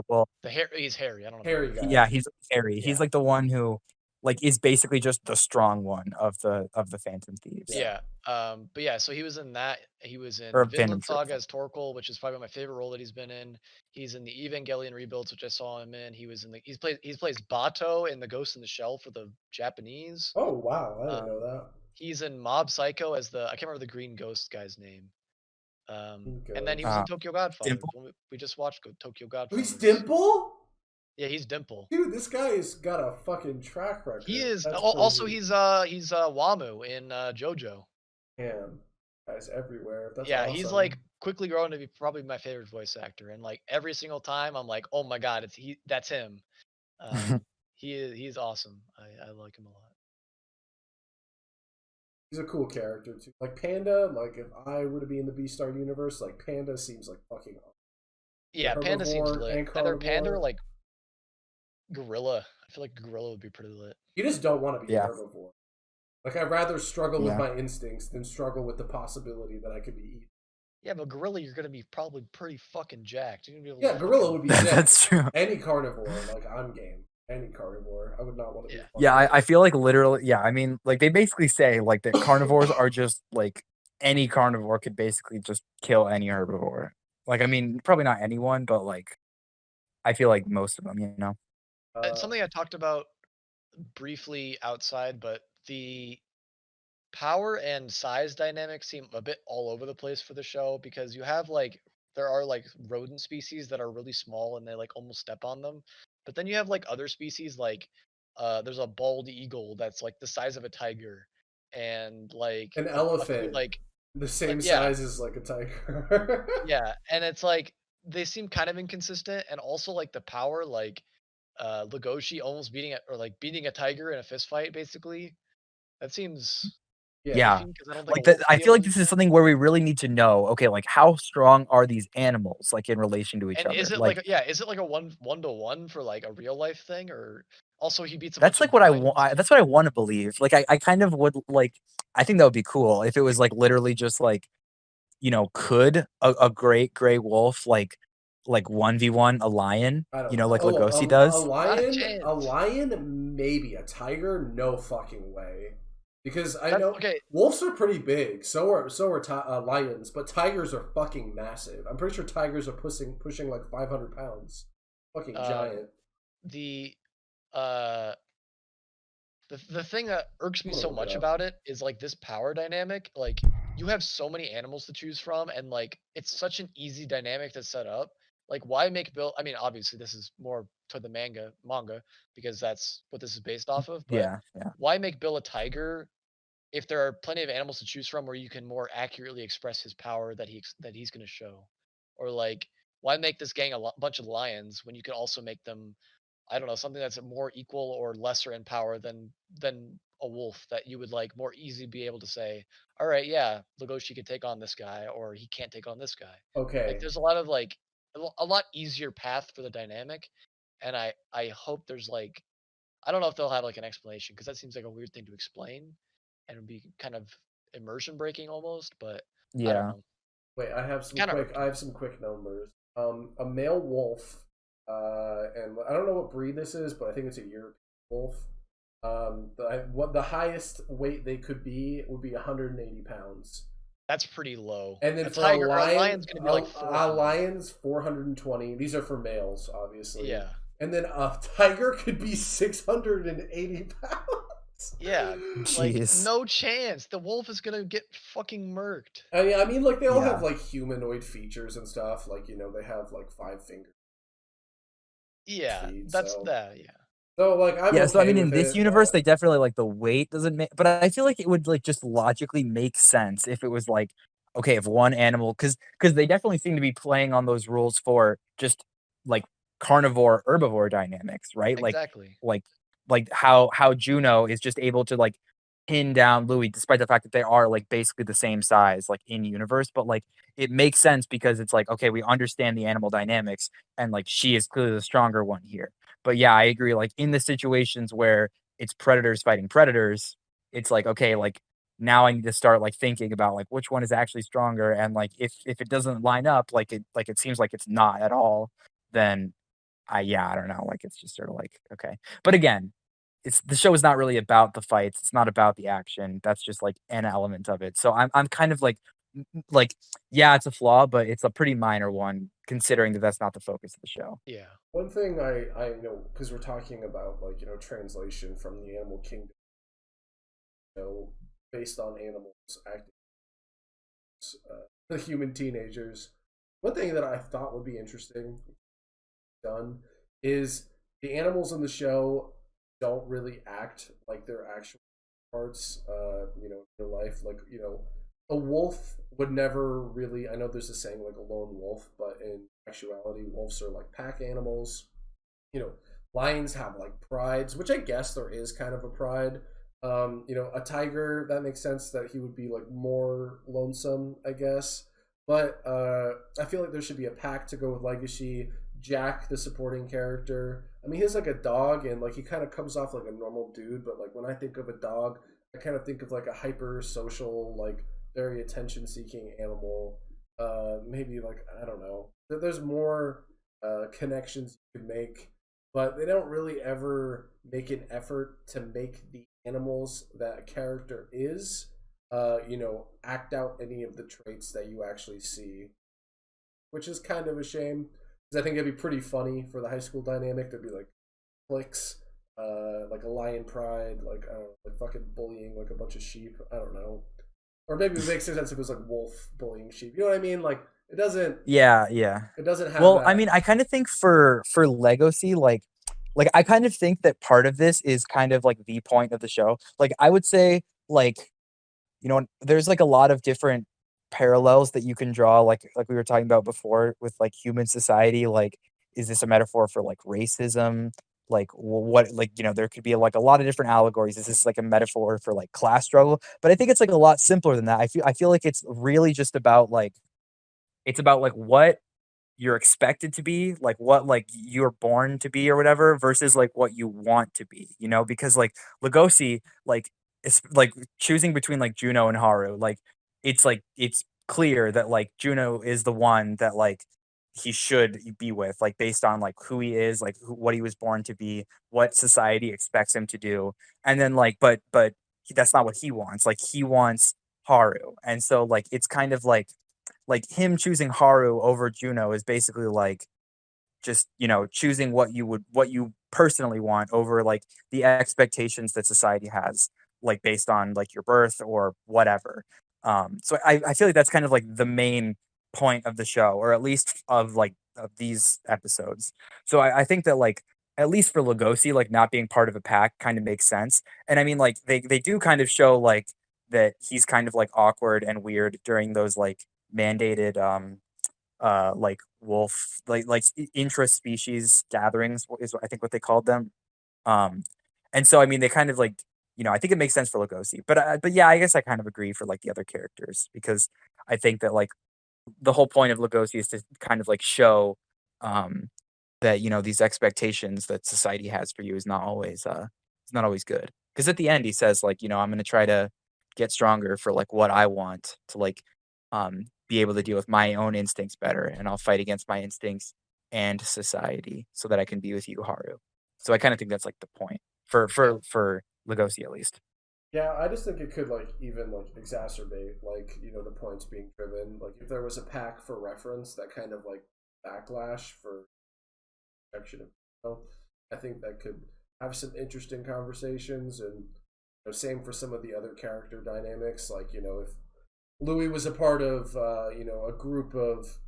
Well, the hair. He's hairy. I don't know. Hairy guy. yeah, he's Harry. Yeah. He's like the one who like is basically just the strong one of the Phantom Thieves. Yeah. But yeah, so he was in that. He was in Or Phantom Vinland Saga Troop. as Torkel, which is probably my favorite role that he's been in. He's in the Evangelion rebuilds, which I saw him in. He was in the he plays Bato in the Ghost in the Shell for the Japanese. Oh wow, I didn't Um, know that. He's in Mob Psycho as the I can't remember the green ghost guy's name. And then he was in Tokyo Godfathers. Dimple? We just watched Tokyo Oh, Godfathers. he's Dimple? Yeah, he's Dimple. Dude, this guy's got a fucking track record. He is. That's Also, crazy. he's Wamu in JoJo. Damn, guys everywhere. That's Yeah, awesome. he's like quickly growing to be probably my favorite voice actor, and like every single time I'm like, oh my god, that's him. He's awesome. I like him a lot. He's a cool character too. Like Panda, like if I were to be in the Beastar universe, like Panda seems like fucking awesome. Yeah, Panda seems Herbivore lit. and Either Panda or carnivore. like Gorilla. I feel like Gorilla would be pretty lit. You just don't want to be Yeah. a herbivore. Like I'd rather struggle with Yeah. my instincts than struggle with the possibility that I could be eaten. Yeah, but Gorilla, you're gonna be probably pretty fucking jacked. You're gonna be able Yeah, to gorilla fucking- would be sick. That's true. Any carnivore, like I'm game. Any carnivore, I would not want to be. Yeah. Yeah, I feel like literally, yeah. I mean, like they basically say like that carnivores are just like any carnivore could basically just kill any herbivore. Like, I mean, probably not anyone, but like I feel like most of them, you know. It's something I talked about briefly outside, but the power and size dynamics seem a bit all over the place for the show because you have like there are like rodent species that are really small and they like almost step on them, but then you have like other species like there's a bald eagle that's like the size of a tiger, and like an a few, elephant, like the same yeah. size as like a tiger. yeah, and it's like they seem kind of inconsistent, and also like the power like Legoshi almost beating a tiger in a fist fight basically. That seems Yeah. iffy 'cause I don't think Like a wolf that, would I be feel able like to this do is that. something where we really need to know. Okay, like how strong are these animals like in relation to each And other? is it Like is it like a one to one for like a real life thing, or also he beats a that's bunch like of what I giants? want. That's what I want to believe. Like I kind of would like. I think that would be cool if it was like literally just like, you know, could a great gray wolf like 1v1 a lion, I don't you know, know. like Oh, Lugosi a does? Not a lion, chance. maybe. A tiger, no fucking way. Because I That's know okay. wolves are pretty big. So are lions, but tigers are fucking massive. I'm pretty sure tigers are pushing like 500 pounds. Fucking giant. The uh the thing that irks me I'm gonna so look it much up. about it is like this power dynamic. Like you have so many animals to choose from, and like it's such an easy dynamic to set up. Like why make Bill? I mean, obviously this is more to the manga because that's what this is based off of. But Yeah, yeah. why make Bill a tiger if there are plenty of animals to choose from where you can more accurately express his power that he's going to show? Or like why make this gang a bunch of lions when you can also make them, I don't know, something that's more equal or lesser in power than a wolf that you would like more easily be able to say, all right, yeah, Legoshi could take on this guy or he can't take on this guy. Like Okay. there's a lot of like a lot easier path for the dynamic, and I hope there's like I don't know if they'll have like an explanation because that seems like a weird thing to explain and it'd be kind of immersion breaking almost, but I don't Yeah. know. Wait, I have some Kinda quick. irked I me. have some quick numbers. A male wolf, and I don't know what breed this is, but I think it's a European wolf. What the highest weight they could be would be 180 pounds. That's pretty low. And then A for a tiger, a lion, lion's gonna be like a 400. lion's 420. These are for males, obviously. Yeah. And then a tiger could be 680 pounds. Yeah. Like, Jeez. no chance. The wolf is gonna get fucking murked. I mean, like they all Yeah. have like humanoid features and stuff. Like they have like 5 fingers. Yeah, Feet, that's so. that. Yeah. So like I'm Yeah, so I okay mean, in with this it, universe, but they definitely like the weight doesn't make, but I feel like it would like just logically make sense if it was like, okay, if one animal, because they definitely seem to be playing on those rules for just like carnivore herbivore dynamics, right? Exactly. Like like how Juno is just able to like pin down Louis, despite the fact that they are like basically the same size, like in universe, but like it makes sense because it's like, okay, we understand the animal dynamics, and like she is clearly the stronger one here. But yeah, I agree. Like in the situations where it's predators fighting predators, it's like, okay, like now I need to start like thinking about like which one is actually stronger. And like if it doesn't line up, like it seems like it's not at all, then I don't know. Like it's just sort of like, okay. But again, it's the show is not really about the fights. It's not about the action. That's just like an element of it. So I'm kind of like like yeah, it's a flaw, but it's a pretty minor one considering that that's not the focus of the show. Yeah. one thing I because we're talking about like translation from the animal kingdom, based on animals acting the human teenagers. One thing that I thought would be interesting done is the animals in the show don't really act like their actual parts, in their life. Like, a wolf would never really, I know there's a saying like a lone wolf, but in actuality, wolves are like pack animals. You know, lions have like prides, which I guess there is kind of a pride. A tiger, that makes sense that he would be like more lonesome, I guess. But I feel like there should be a pack to go with Legacy. Jack, the supporting character. I mean, he's like a dog, and like he kind of comes off like a normal dude. But like when I think of a dog, I kind of think of like a hyper social, like very attention seeking animal. Maybe like I don't know. There's more connections you could make, but they don't really ever make an effort to make the animals that a character is, act out any of the traits that you actually see, which is kind of a shame. Because I think it'd be pretty funny for the high school dynamic. There'd be like clicks, like a lion pride, like I don't know, like fucking bullying like a bunch of sheep. I don't know, or maybe it makes sense if it was like wolf bullying sheep. You know what I mean? Like it doesn't. Yeah, yeah. It doesn't have Well, I that. mean, I kind of think for Legacy, like I kind of think that part of this is kind of like the point of the show. Like I would say, like there's like a lot of different parallels that you can draw, like we were talking about before with like human society. Like, is this a metaphor for like racism? Like, what, like, there could be like a lot of different allegories. Is this like a metaphor for like class struggle? But I think it's like a lot simpler than that. I feel like it's really just about like it's about like what you're expected to be, like what like you're born to be or whatever, versus like what you want to be, because like Lugosi, like it's like choosing between like Juno and Haru, like it's clear that like Juno is the one that like he should be with, like based on like who he is, like what he was born to be, what society expects him to do. And then like that's not what he wants. Like he wants Haru. And so like it's kind of like him choosing Haru over Juno is basically like just, choosing what you personally want over like the expectations that society has, like based on like your birth or whatever. So I feel like that's kind of like the main point of the show, or at least of like of these episodes. So I think that like at least for Lugosi, like not being part of a pack kind of makes sense. And I mean like they do kind of show like that he's kind of like awkward and weird during those like mandated like wolf like intra-species gatherings is I think what they called them. Um and so I mean they kind of like I think it makes sense for Lugosi. But yeah, I guess I kind of agree for like the other characters, because I think that like the whole point of Lugosi is to kind of like show um that these expectations that society has for you is not always good. Because at the end he says like, I'm going to try to get stronger for like what I want to like be able to deal with my own instincts better, and I'll fight against my instincts and society so that I can be with you, Haru. So I kind of think that's like the point for Yeah. for Lugosi at least. Yeah, I just think it could like even like exacerbate like the points being driven. Like if there was a pack for reference that kind of like backlash for protection of I think that could have some interesting conversations and same for some of the other character dynamics. Like if Louis was a part of a group of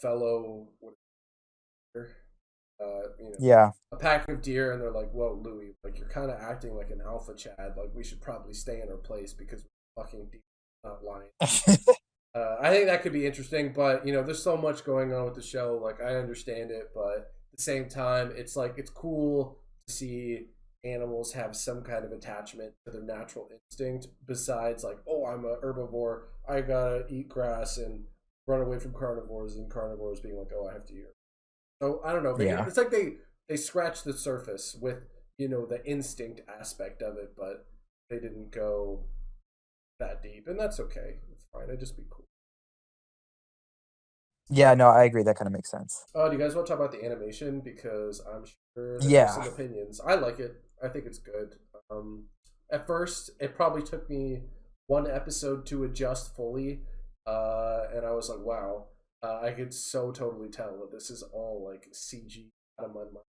fellow Yeah. a pack of deer, and they're like, "Whoa, Louis, like you're kind of acting like an alpha Chad. Like we should probably stay in our place because we're fucking deer, not lying." I think that could be interesting, but there's so much going on with the show. Like I understand it, but at the same time, it's like it's cool to see animals have some kind of attachment to their natural instinct besides like, oh, I'm a herbivore, I gotta eat grass and run away from carnivores, and carnivores being like, oh, I have to eat. So I don't know. Yeah. It's like they scratched the surface with the instinct aspect of it, but they didn't go that deep, and that's okay. It's fine. It'd just be cool. Yeah, no, I agree. That kind of makes sense. Do you guys want to talk about the animation? Because I'm sure that there's Yeah. some opinions. I like it. I think it's good. At first, it probably took me one episode to adjust fully, and I was like, wow. I could so totally tell that this is all like CG out of my mind.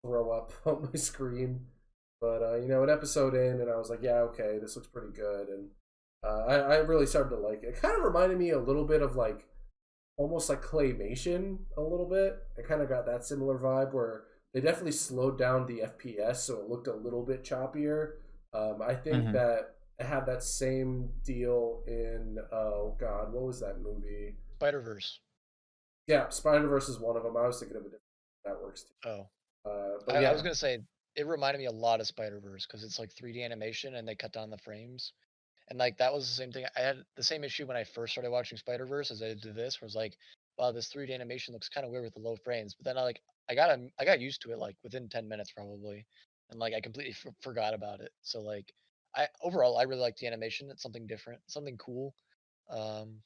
Throw up on my screen. But an episode in, and I was like, yeah, okay, this looks pretty good, and I really started to like it. It kind of reminded me a little bit of like almost like claymation a little bit. It kind of got that similar vibe where they definitely slowed down the FPS, so it looked a little bit choppier. I think that it had that same deal in oh god, what was that movie? Spider-Verse. Yeah, Spider-Verse is one of them. I was thinking of a different that works too. Oh. But yeah, I was gonna say it reminded me a lot of Spider-Verse because it's like 3D animation and they cut down the frames. And like that was the same thing. I had the same issue when I first started watching Spider-Verse as I did this, where it's like, wow, this 3D animation looks kind of weird with the low frames. But then I got used to it like within 10 minutes probably, and like I completely forgot about it. So like I overall I really like the animation. It's something different, something cool, um,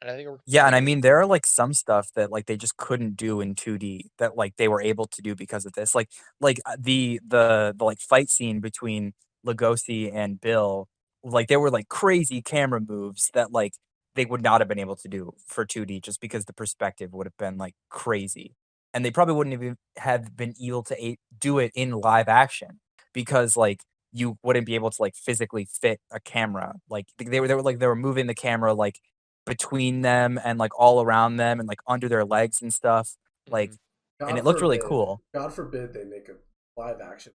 and Yeah, I and think I it worked mean, pretty there are, good. like, some stuff that, like, they just couldn't do in 2D that, like, they were able to do because of this. The like, fight scene between Lugosi and Bill, like, there were, like, crazy camera moves that, like, they would not have been able to do for 2D just because the perspective would have been, like, crazy. And they probably wouldn't even have been able to do it in live action because, like, you wouldn't be able to, like, physically fit a camera. Like, they were moving the camera, like, between them and, like, all around them and, like, under their legs and stuff, like Hmm. and God it looked really forbid, cool. God forbid they make a live action.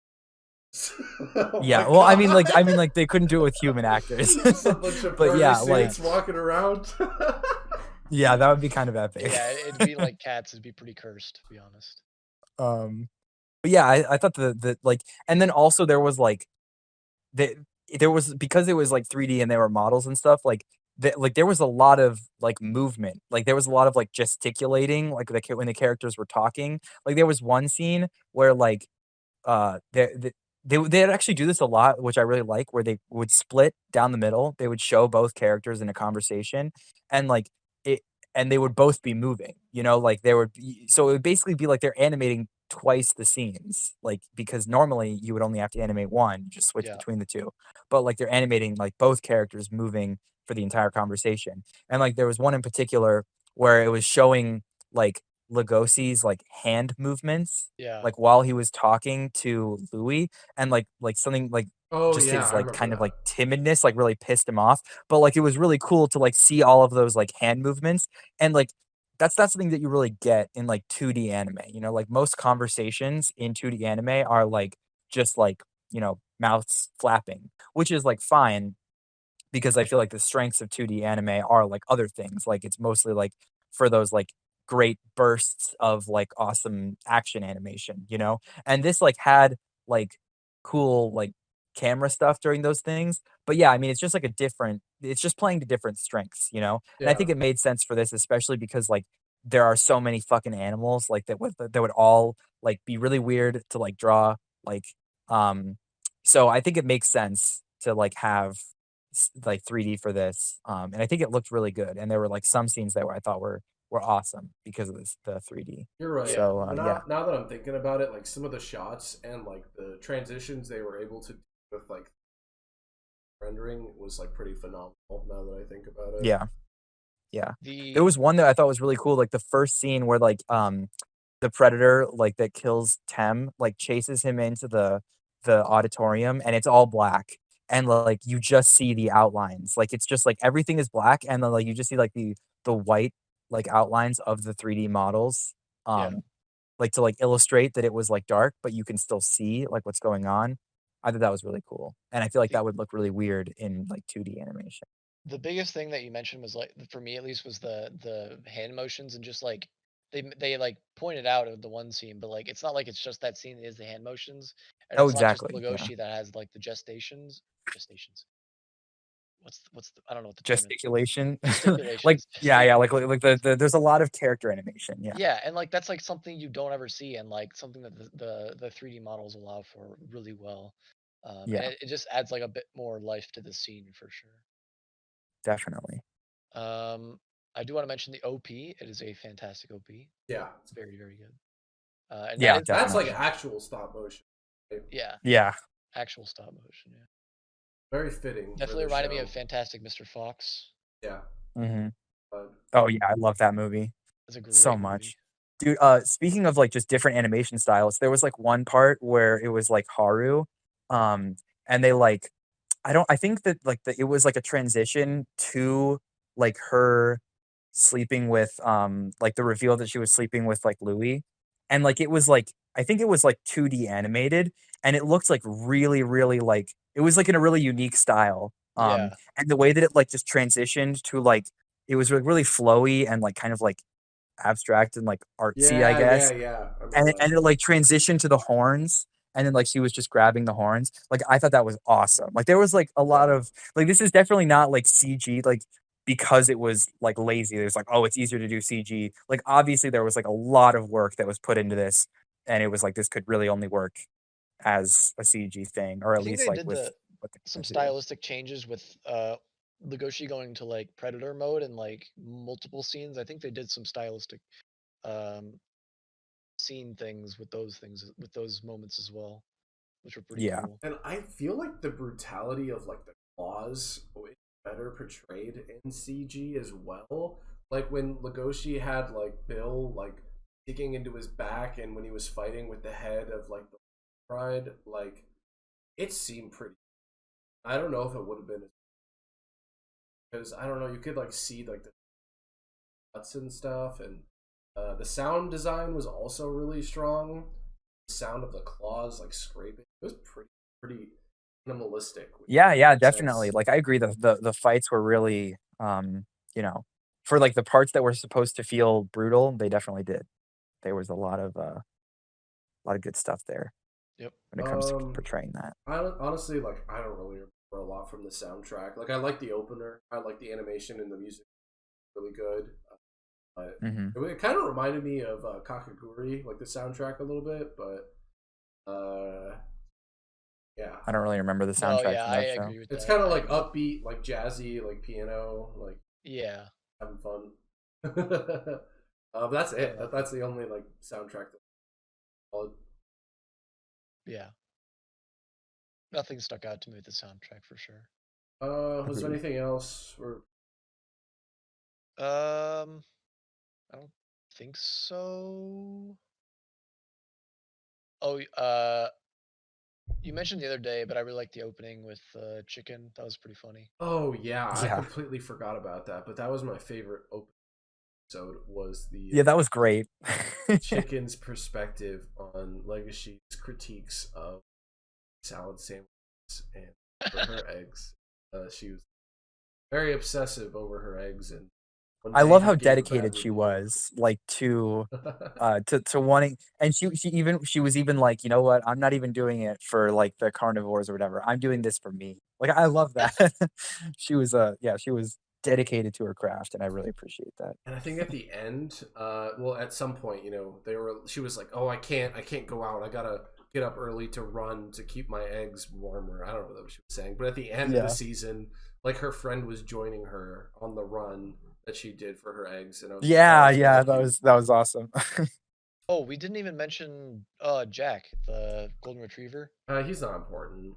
Oh my Yeah, well, god! they couldn't do it with human actors. Just a bunch of But furry yeah, like suits walking around. yeah, that would be kind of epic. Yeah, it'd be like cats. It'd be pretty cursed, to be honest. Um, but yeah, I thought like and then also there was, like the there was because it was, like, 3D and there were models and stuff, there was a lot of, like, movement, like, there was a lot of, like, gesticulating, like, when the characters were talking. Like, there was one scene where, like, they'd actually do this a lot, which I really like, where they would split down the middle. They would show both characters in a conversation, and like it, and they would both be moving. Like so it would basically be like they're animating twice the scenes, like because normally you would only have to animate one, you just switch Yeah, between the two, but like they're animating like both characters moving for the entire conversation. And like there was one in particular where it was showing like Lugosi's like hand movements yeah, like, while he was talking to Louis and, like, something, like, Oh just yeah, his, I like, remember kind of, like, that. timidness, like, really pissed him off, but, like, it was really cool to, like, see all of those, like, hand movements, and, like, that's not something that you really get in, like, 2D anime, like, most conversations in 2D anime are, like, just, like, mouths flapping, which is, like, fine, because I feel like the strengths of 2D anime are like other things. Like it's mostly like for those like great bursts of like awesome action animation. And this like had like cool like camera stuff during those things. But yeah, I mean it's just like it's just playing to different strengths. And I Yeah, think it made sense for this, especially because like there are so many fucking animals like that would all like be really weird to like draw like um so I think it makes sense to like have like 3D for this, and I think it looked really good, and there were, like, some scenes that were I thought were were awesome because of the 3D. You're right. Yeah. So But yeah, now that I'm thinking about it, like some of the shots and like the transitions they were able to do with like rendering was like pretty phenomenal. Now that I think about it. yeah, yeah. There The was one that I thought was really cool, like the first scene where like the predator like that kills Tem like chases him into the auditorium and it's all black and like you just see the outlines. Like it's just like everything is black and then like you just see like the white like outlines of the 3D models. yeah. Um like to like illustrate that it was like dark, but you can still see like what's going on. I thought that was really cool. And I feel like The that would look really weird in like 2D animation. the biggest thing that you mentioned was like for me at least was the hand motions and just like they like pointed out of the one scene, but like it's not like it's just that scene is the hand motions, and Oh, it's not just exactly. Yeah. Legoshi that has like the gestations. What's the I don't know what the term is. Gesticulation. Like Gesticulations. yeah, yeah, Gesticulations. like the there's a lot of character animation, yeah. Yeah, and like that's like something you don't ever see, and like something that the 3D models allow for really well. And Yeah, it just adds like a bit more life to the scene for sure. definitely. I do want to mention the OP. It is a fantastic OP. Yeah, It's very, very good. And that Yeah, is that's like definitely. actual stop motion. Right? yeah, Yeah. actual stop motion. Yeah, Very fitting for definitely the reminded me show. of Fantastic Mr. Fox. Yeah, Mhm. but Oh, yeah, I love that movie It's a so great movie. much. Dude, speaking of, like, just different animation styles, there was, like, one part where it was, like, Haru, um, and they, like I think that, like, it was, like, a transition to, like, her sleeping with, like, the reveal that she was sleeping with, like, Louis, and, like, it was, like I think it was, like, 2D animated, and it looked, like, really, really, like it was, like, in a really unique style, Yeah, and the way that it, like, just transitioned to, like it was, like, really flowy and, like, kind of, like, abstract and, like, artsy, I yeah, guess, yeah. I and remember it that. and it, like, transitioned to the horns, and then, like, she was just grabbing the horns. Like, I thought that was awesome. Like, there was, like, a lot Yeah, of like, this is definitely not, like, CG, like, because it was, like, lazy. There's like, "Oh, it's easier to do CG." Like, obviously, there was, like, a lot of work that was put into this, and it was like, this could really only work as a CG thing, or I at think least, they like, did with the what they're some trying to do. stylistic changes with Legoshi going to like Predator mode and like multiple scenes. I think they did some stylistic um scene things with those moments as well, which were pretty Yeah. cool. and I feel like the brutality of like the claws is better portrayed in CG as well. Like when Legoshi had like Bill like digging into his back, and when he was fighting with the head of like the pride, like it seemed pretty. I don't know if it would have been because I don't know. You could like see like the cuts and stuff, and the sound design was also really strong. The sound of the claws like scraping, it was pretty minimalistic, which Yeah, yeah, makes definitely. sense. Like, I agree the fights were really, you know, for, like, the parts that were supposed to feel brutal, they definitely did. There was a lot of good stuff there Yep. when it comes to Um, portraying that. honestly, like I don't really remember a lot from the soundtrack. Like I like the opener, I like the animation and the music, really good. But Mhm. it kind of reminded me of Kakaguri, like the soundtrack a little bit. But yeah, I don't really remember the No, soundtrack yeah, from I that show. agree with it's that. kind of I like agree. upbeat, like jazzy, like piano, like Yeah. having fun. But that's it. Uh, That's the only like soundtrack that. yeah. Nothing stuck out to me with the soundtrack for sure. Was there Agreed. anything else? Or Um, I don't think so. Oh, you mentioned the other day, but I really liked the opening with chicken. That was pretty funny. oh yeah, I Yeah. completely forgot about that. But that was my favorite open episode. Was the Yeah, that was great. chicken's perspective on Legoshi's critiques of salad sandwiches and for her eggs. She was very obsessive over her eggs, and one I day love he how gave a bad dedicated she review. was, like, to wanting and she was even like, "You know what? I'm not even doing it for, like, the carnivores or whatever. I'm doing this for me." Like, I love that. She was, yeah, she was dedicated to her craft, and I really appreciate that. And I think at the end, well, at some point, they were. She was like, "Oh, I can't go out. I gotta get up early to run to keep my eggs warmer." I don't know what she was saying, but at the end of the Yeah. season, like her friend was joining her on the run. that she did for her eggs, and I was that Yeah, was really yeah, cute. that was awesome. Oh, we didn't even mention Jack, the golden retriever. He's not important.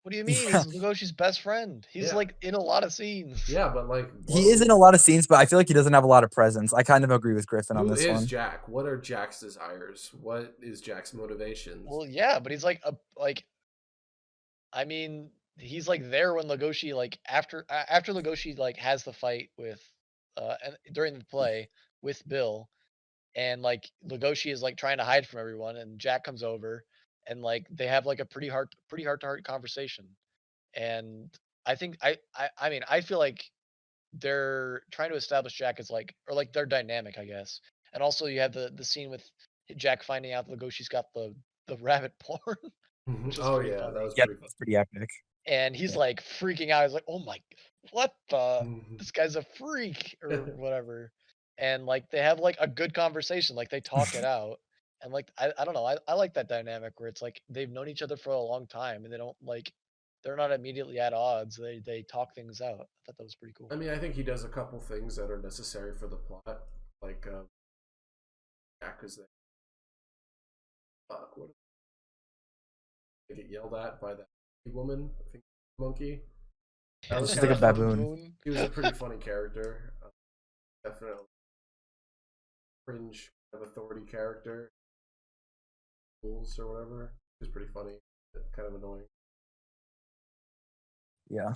What do you mean? Yeah. He's Lugoshi's best friend. He's Yeah, like in a lot of scenes. yeah, but like, He is in a lot of scenes, but I feel like he doesn't have a lot of presence. I kind of agree with Griffin on who this is one. Jack? What are Jack's desires? What is Jack's motivations? Well, yeah, but he's like a like I mean, he's like there when Lugoshi like after Lugoshi like has the fight with and during the play with Bill and like Lugoshi is like trying to hide from everyone and Jack comes over and like they have like a pretty heart to heart conversation. And I think I mean, I feel like they're trying to establish Jack as like or like their dynamic, I guess. And also you have the scene with Jack finding out Lugoshi's got the rabbit porn, which is Oh pretty yeah, that funny. was Yeah, pretty fun. that's pretty epic. And he's Yeah. like freaking out. He's like, "Oh my, what the? This guy's a freak or whatever." And like they have like a good conversation, like they talk it out. And like I don't know, I like that dynamic where it's like they've known each other for a long time and they don't like they're not immediately at odds. They talk things out. I thought that was pretty cool. I mean, I think he does a couple things that are necessary for the plot, like Jack is there. Fuck, what? They get yelled at by that woman. I think monkey. That was She's kind like a of funny. baboon. He was a pretty funny character. Definitely cringe kind of authority character. Rules or whatever. He was pretty funny. Kind of annoying. Yeah.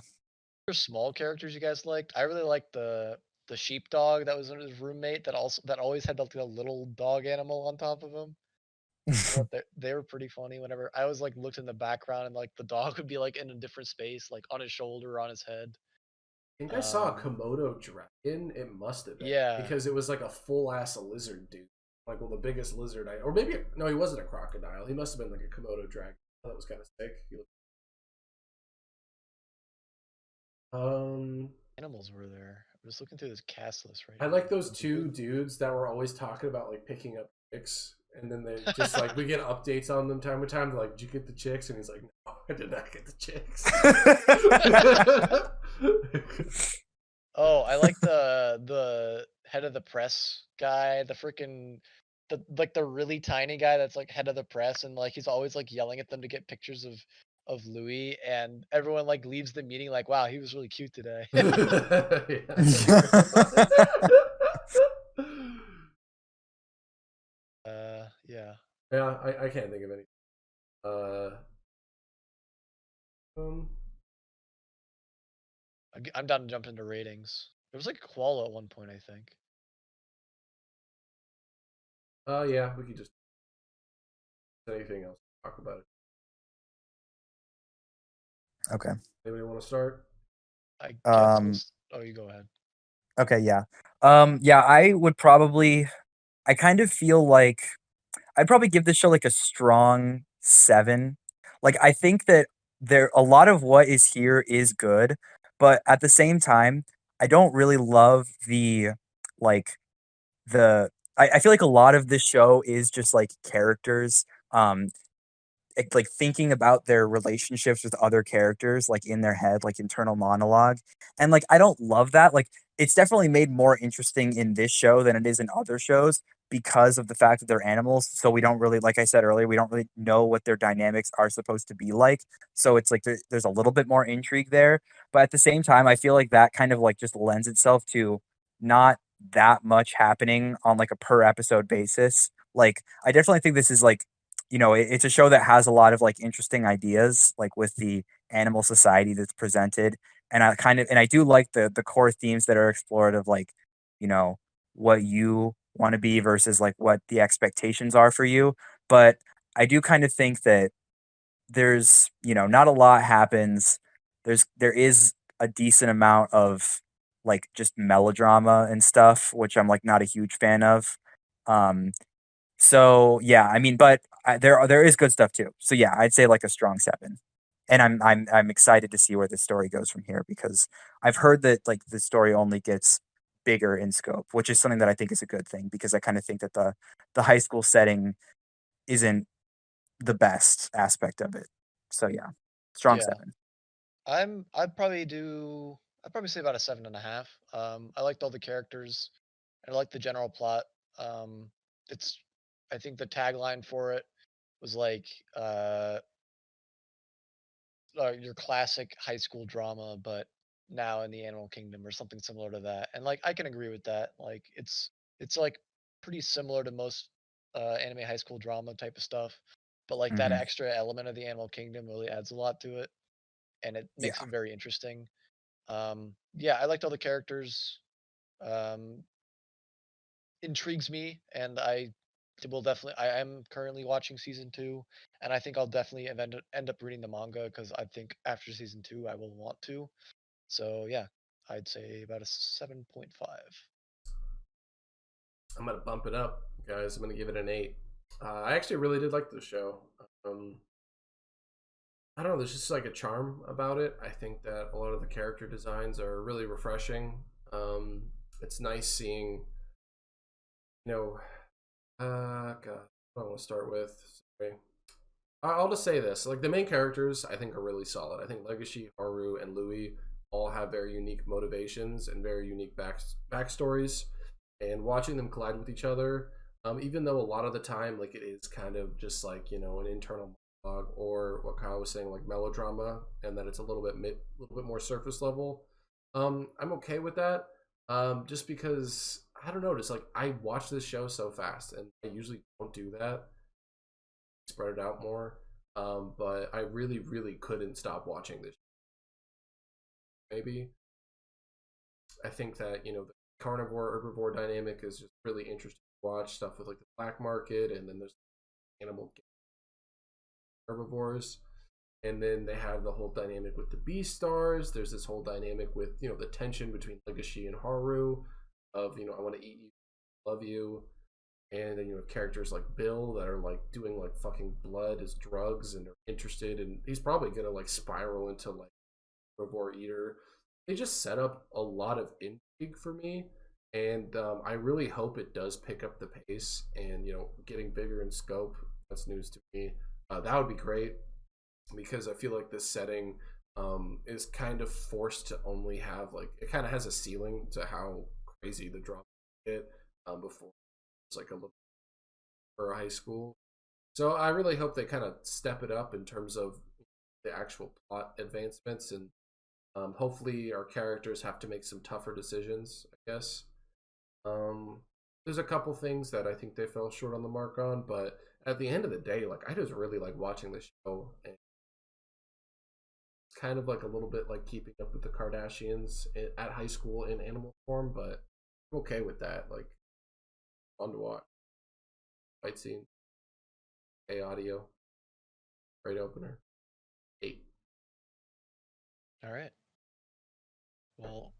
There's small characters you guys liked. I really liked the sheepdog that was his roommate that always had like a little dog animal on top of him. I thought they were pretty funny whenever I was like looked in the background and like the dog would be like in a different space, like on his shoulder or on his head. I think I saw a Komodo dragon. It must have been Yeah. because it was like a full ass lizard dude. Like, well, the biggest lizard or maybe no, he wasn't a crocodile. He must have been like a Komodo dragon. That was kind of sick. Um, Animals were there. I'm just looking through this cast list right I now. like those two dudes that were always talking about like picking up chicks, and then they just like we get updates on them time to time. They're like, "Did you get the chicks?" And he's like, "No, I did not get the chicks." Oh, I like the head of the press guy, the freaking the really tiny guy that's like head of the press and like he's always like yelling at them to get pictures of Louis and everyone like leaves the meeting like, wow, he was really cute today. Yeah. Yeah, I can't think of any. Uh, um, I'm down to jump into ratings. There was like a koala at one point, I think. yeah, we could just anything else talk about it. Okay. Anybody want to start? I guess Um, you go ahead. okay, yeah. Yeah, I kind of feel like I'd probably give this show like a strong 7. Like I think that there a lot of what is here is good, but at the same time, I don't really love like I feel like a lot of this show is just like characters like thinking about their relationships with other characters like in their head like internal monologue, and like I don't love that. Like it's definitely made more interesting in this show than it is in other shows because of the fact that they're animals, so we don't really, like I said earlier, we don't really know what their dynamics are supposed to be like, so it's like there's a little bit more intrigue there, but at the same time I feel like that kind of like just lends itself to not that much happening on like a per episode basis. Like I definitely think this is like, it's a show that has a lot of like interesting ideas, like with the animal society that's presented. And I do like the core themes that are explored of like, you know, what you want to be versus like what the expectations are for you. But I do kind of think that there's, not a lot happens. There is a decent amount of like just melodrama and stuff, which I'm like not a huge fan of. Um, so, yeah, I mean, but there is good stuff too. So, yeah, I'd say like a strong 7. And I'm excited to see where the story goes from here because I've heard that like the story only gets bigger in scope, which is something that I think is a good thing because I kind of think that the high school setting isn't the best aspect of it. So, yeah, strong Yeah. 7. I'd probably do I'd probably say about a 7.5. I liked all the characters. I liked the general plot. Um, it's I think the tagline for it was like uh, your classic high school drama, but now in the animal kingdom or something similar to that. And like I can agree with that. Like it's like pretty similar to most anime high school drama type of stuff, but like that Hmm. extra element of the animal kingdom really adds a lot to it, and it Yeah, makes it very interesting. Yeah, I liked all the characters. Um, intrigues me, and I will definitely. I am currently watching season two, and I think I'll definitely end up reading the manga because I think after season two I will want to. So yeah, I'd say about a 7.5. I'm gonna bump it up, guys. I'm gonna give it an 8. I actually really did like the show. Um, I don't know. There's just like a charm about it. I think that a lot of the character designs are really refreshing. It's nice seeing, you know, God, what do I want to start with? Sorry. I'll just say this: like the main characters, I think are really solid. I think Legacy, Haru, and Louis all have very unique motivations and very unique backstories. And watching them collide with each other, even though a lot of the time, like it is kind of just like an internal monologue or what Kyle was saying, like melodrama, and that it's a little bit more surface level. I'm okay with that. Just because I don't know, just like I watch this show so fast, and I usually don't do that, spread it out more. But I really, really couldn't stop watching this. Maybe I think that the carnivore herbivore dynamic is just really interesting to watch. Stuff with like the black market, and then there's animal herbivores, and then they have the whole dynamic with the Beastars. There's this whole dynamic with the tension between Legacy and Haru, of I want to eat you, love you, and then characters like Bill that are like doing like fucking blood as drugs and are interested, and he's probably gonna like spiral into like herbivore eater. They just set up a lot of intrigue for me, and I really hope it does pick up the pace and getting bigger in scope. That's news to me. That would be great because I feel like this setting is kind of forced to only have like it kind of has a ceiling to how crazy the drama get before it's like a little for a high school. So I really hope they kind of step it up in terms of the actual plot advancements, and hopefully our characters have to make some tougher decisions, I guess. Um, there's a couple things that I think they fell short on the mark on, but at the end of the day, like I just really like watching the show, and it's kind of like a little bit like keeping up with the Kardashians at high school in animal form, but I'm okay with that. Like fun to watch. Fight scene, A audio, great opener. 8. All right. Well,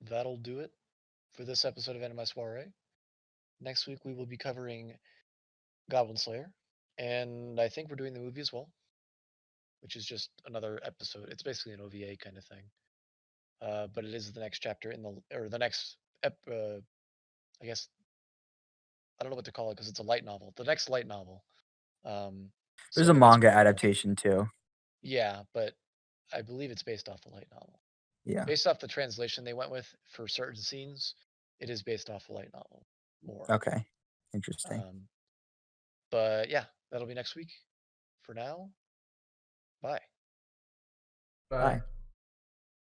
that'll do it for this episode of Anime Soirée. Next week we will be covering Goblin Slayer, and I think we're doing the movie as well, which is just another episode. It's basically an OVA kind of thing. But it is the next chapter in the next I guess I don't know what to call it because it's a light novel. The next light novel. there's So a in this manga manga, adaptation too. yeah, but I believe it's based off the light novel. Yeah. Based off the translation they went with for certain scenes, it is based off the light novel more. Okay. Interesting. Um, but yeah, that'll be next week. For now, bye. Bye. Bye.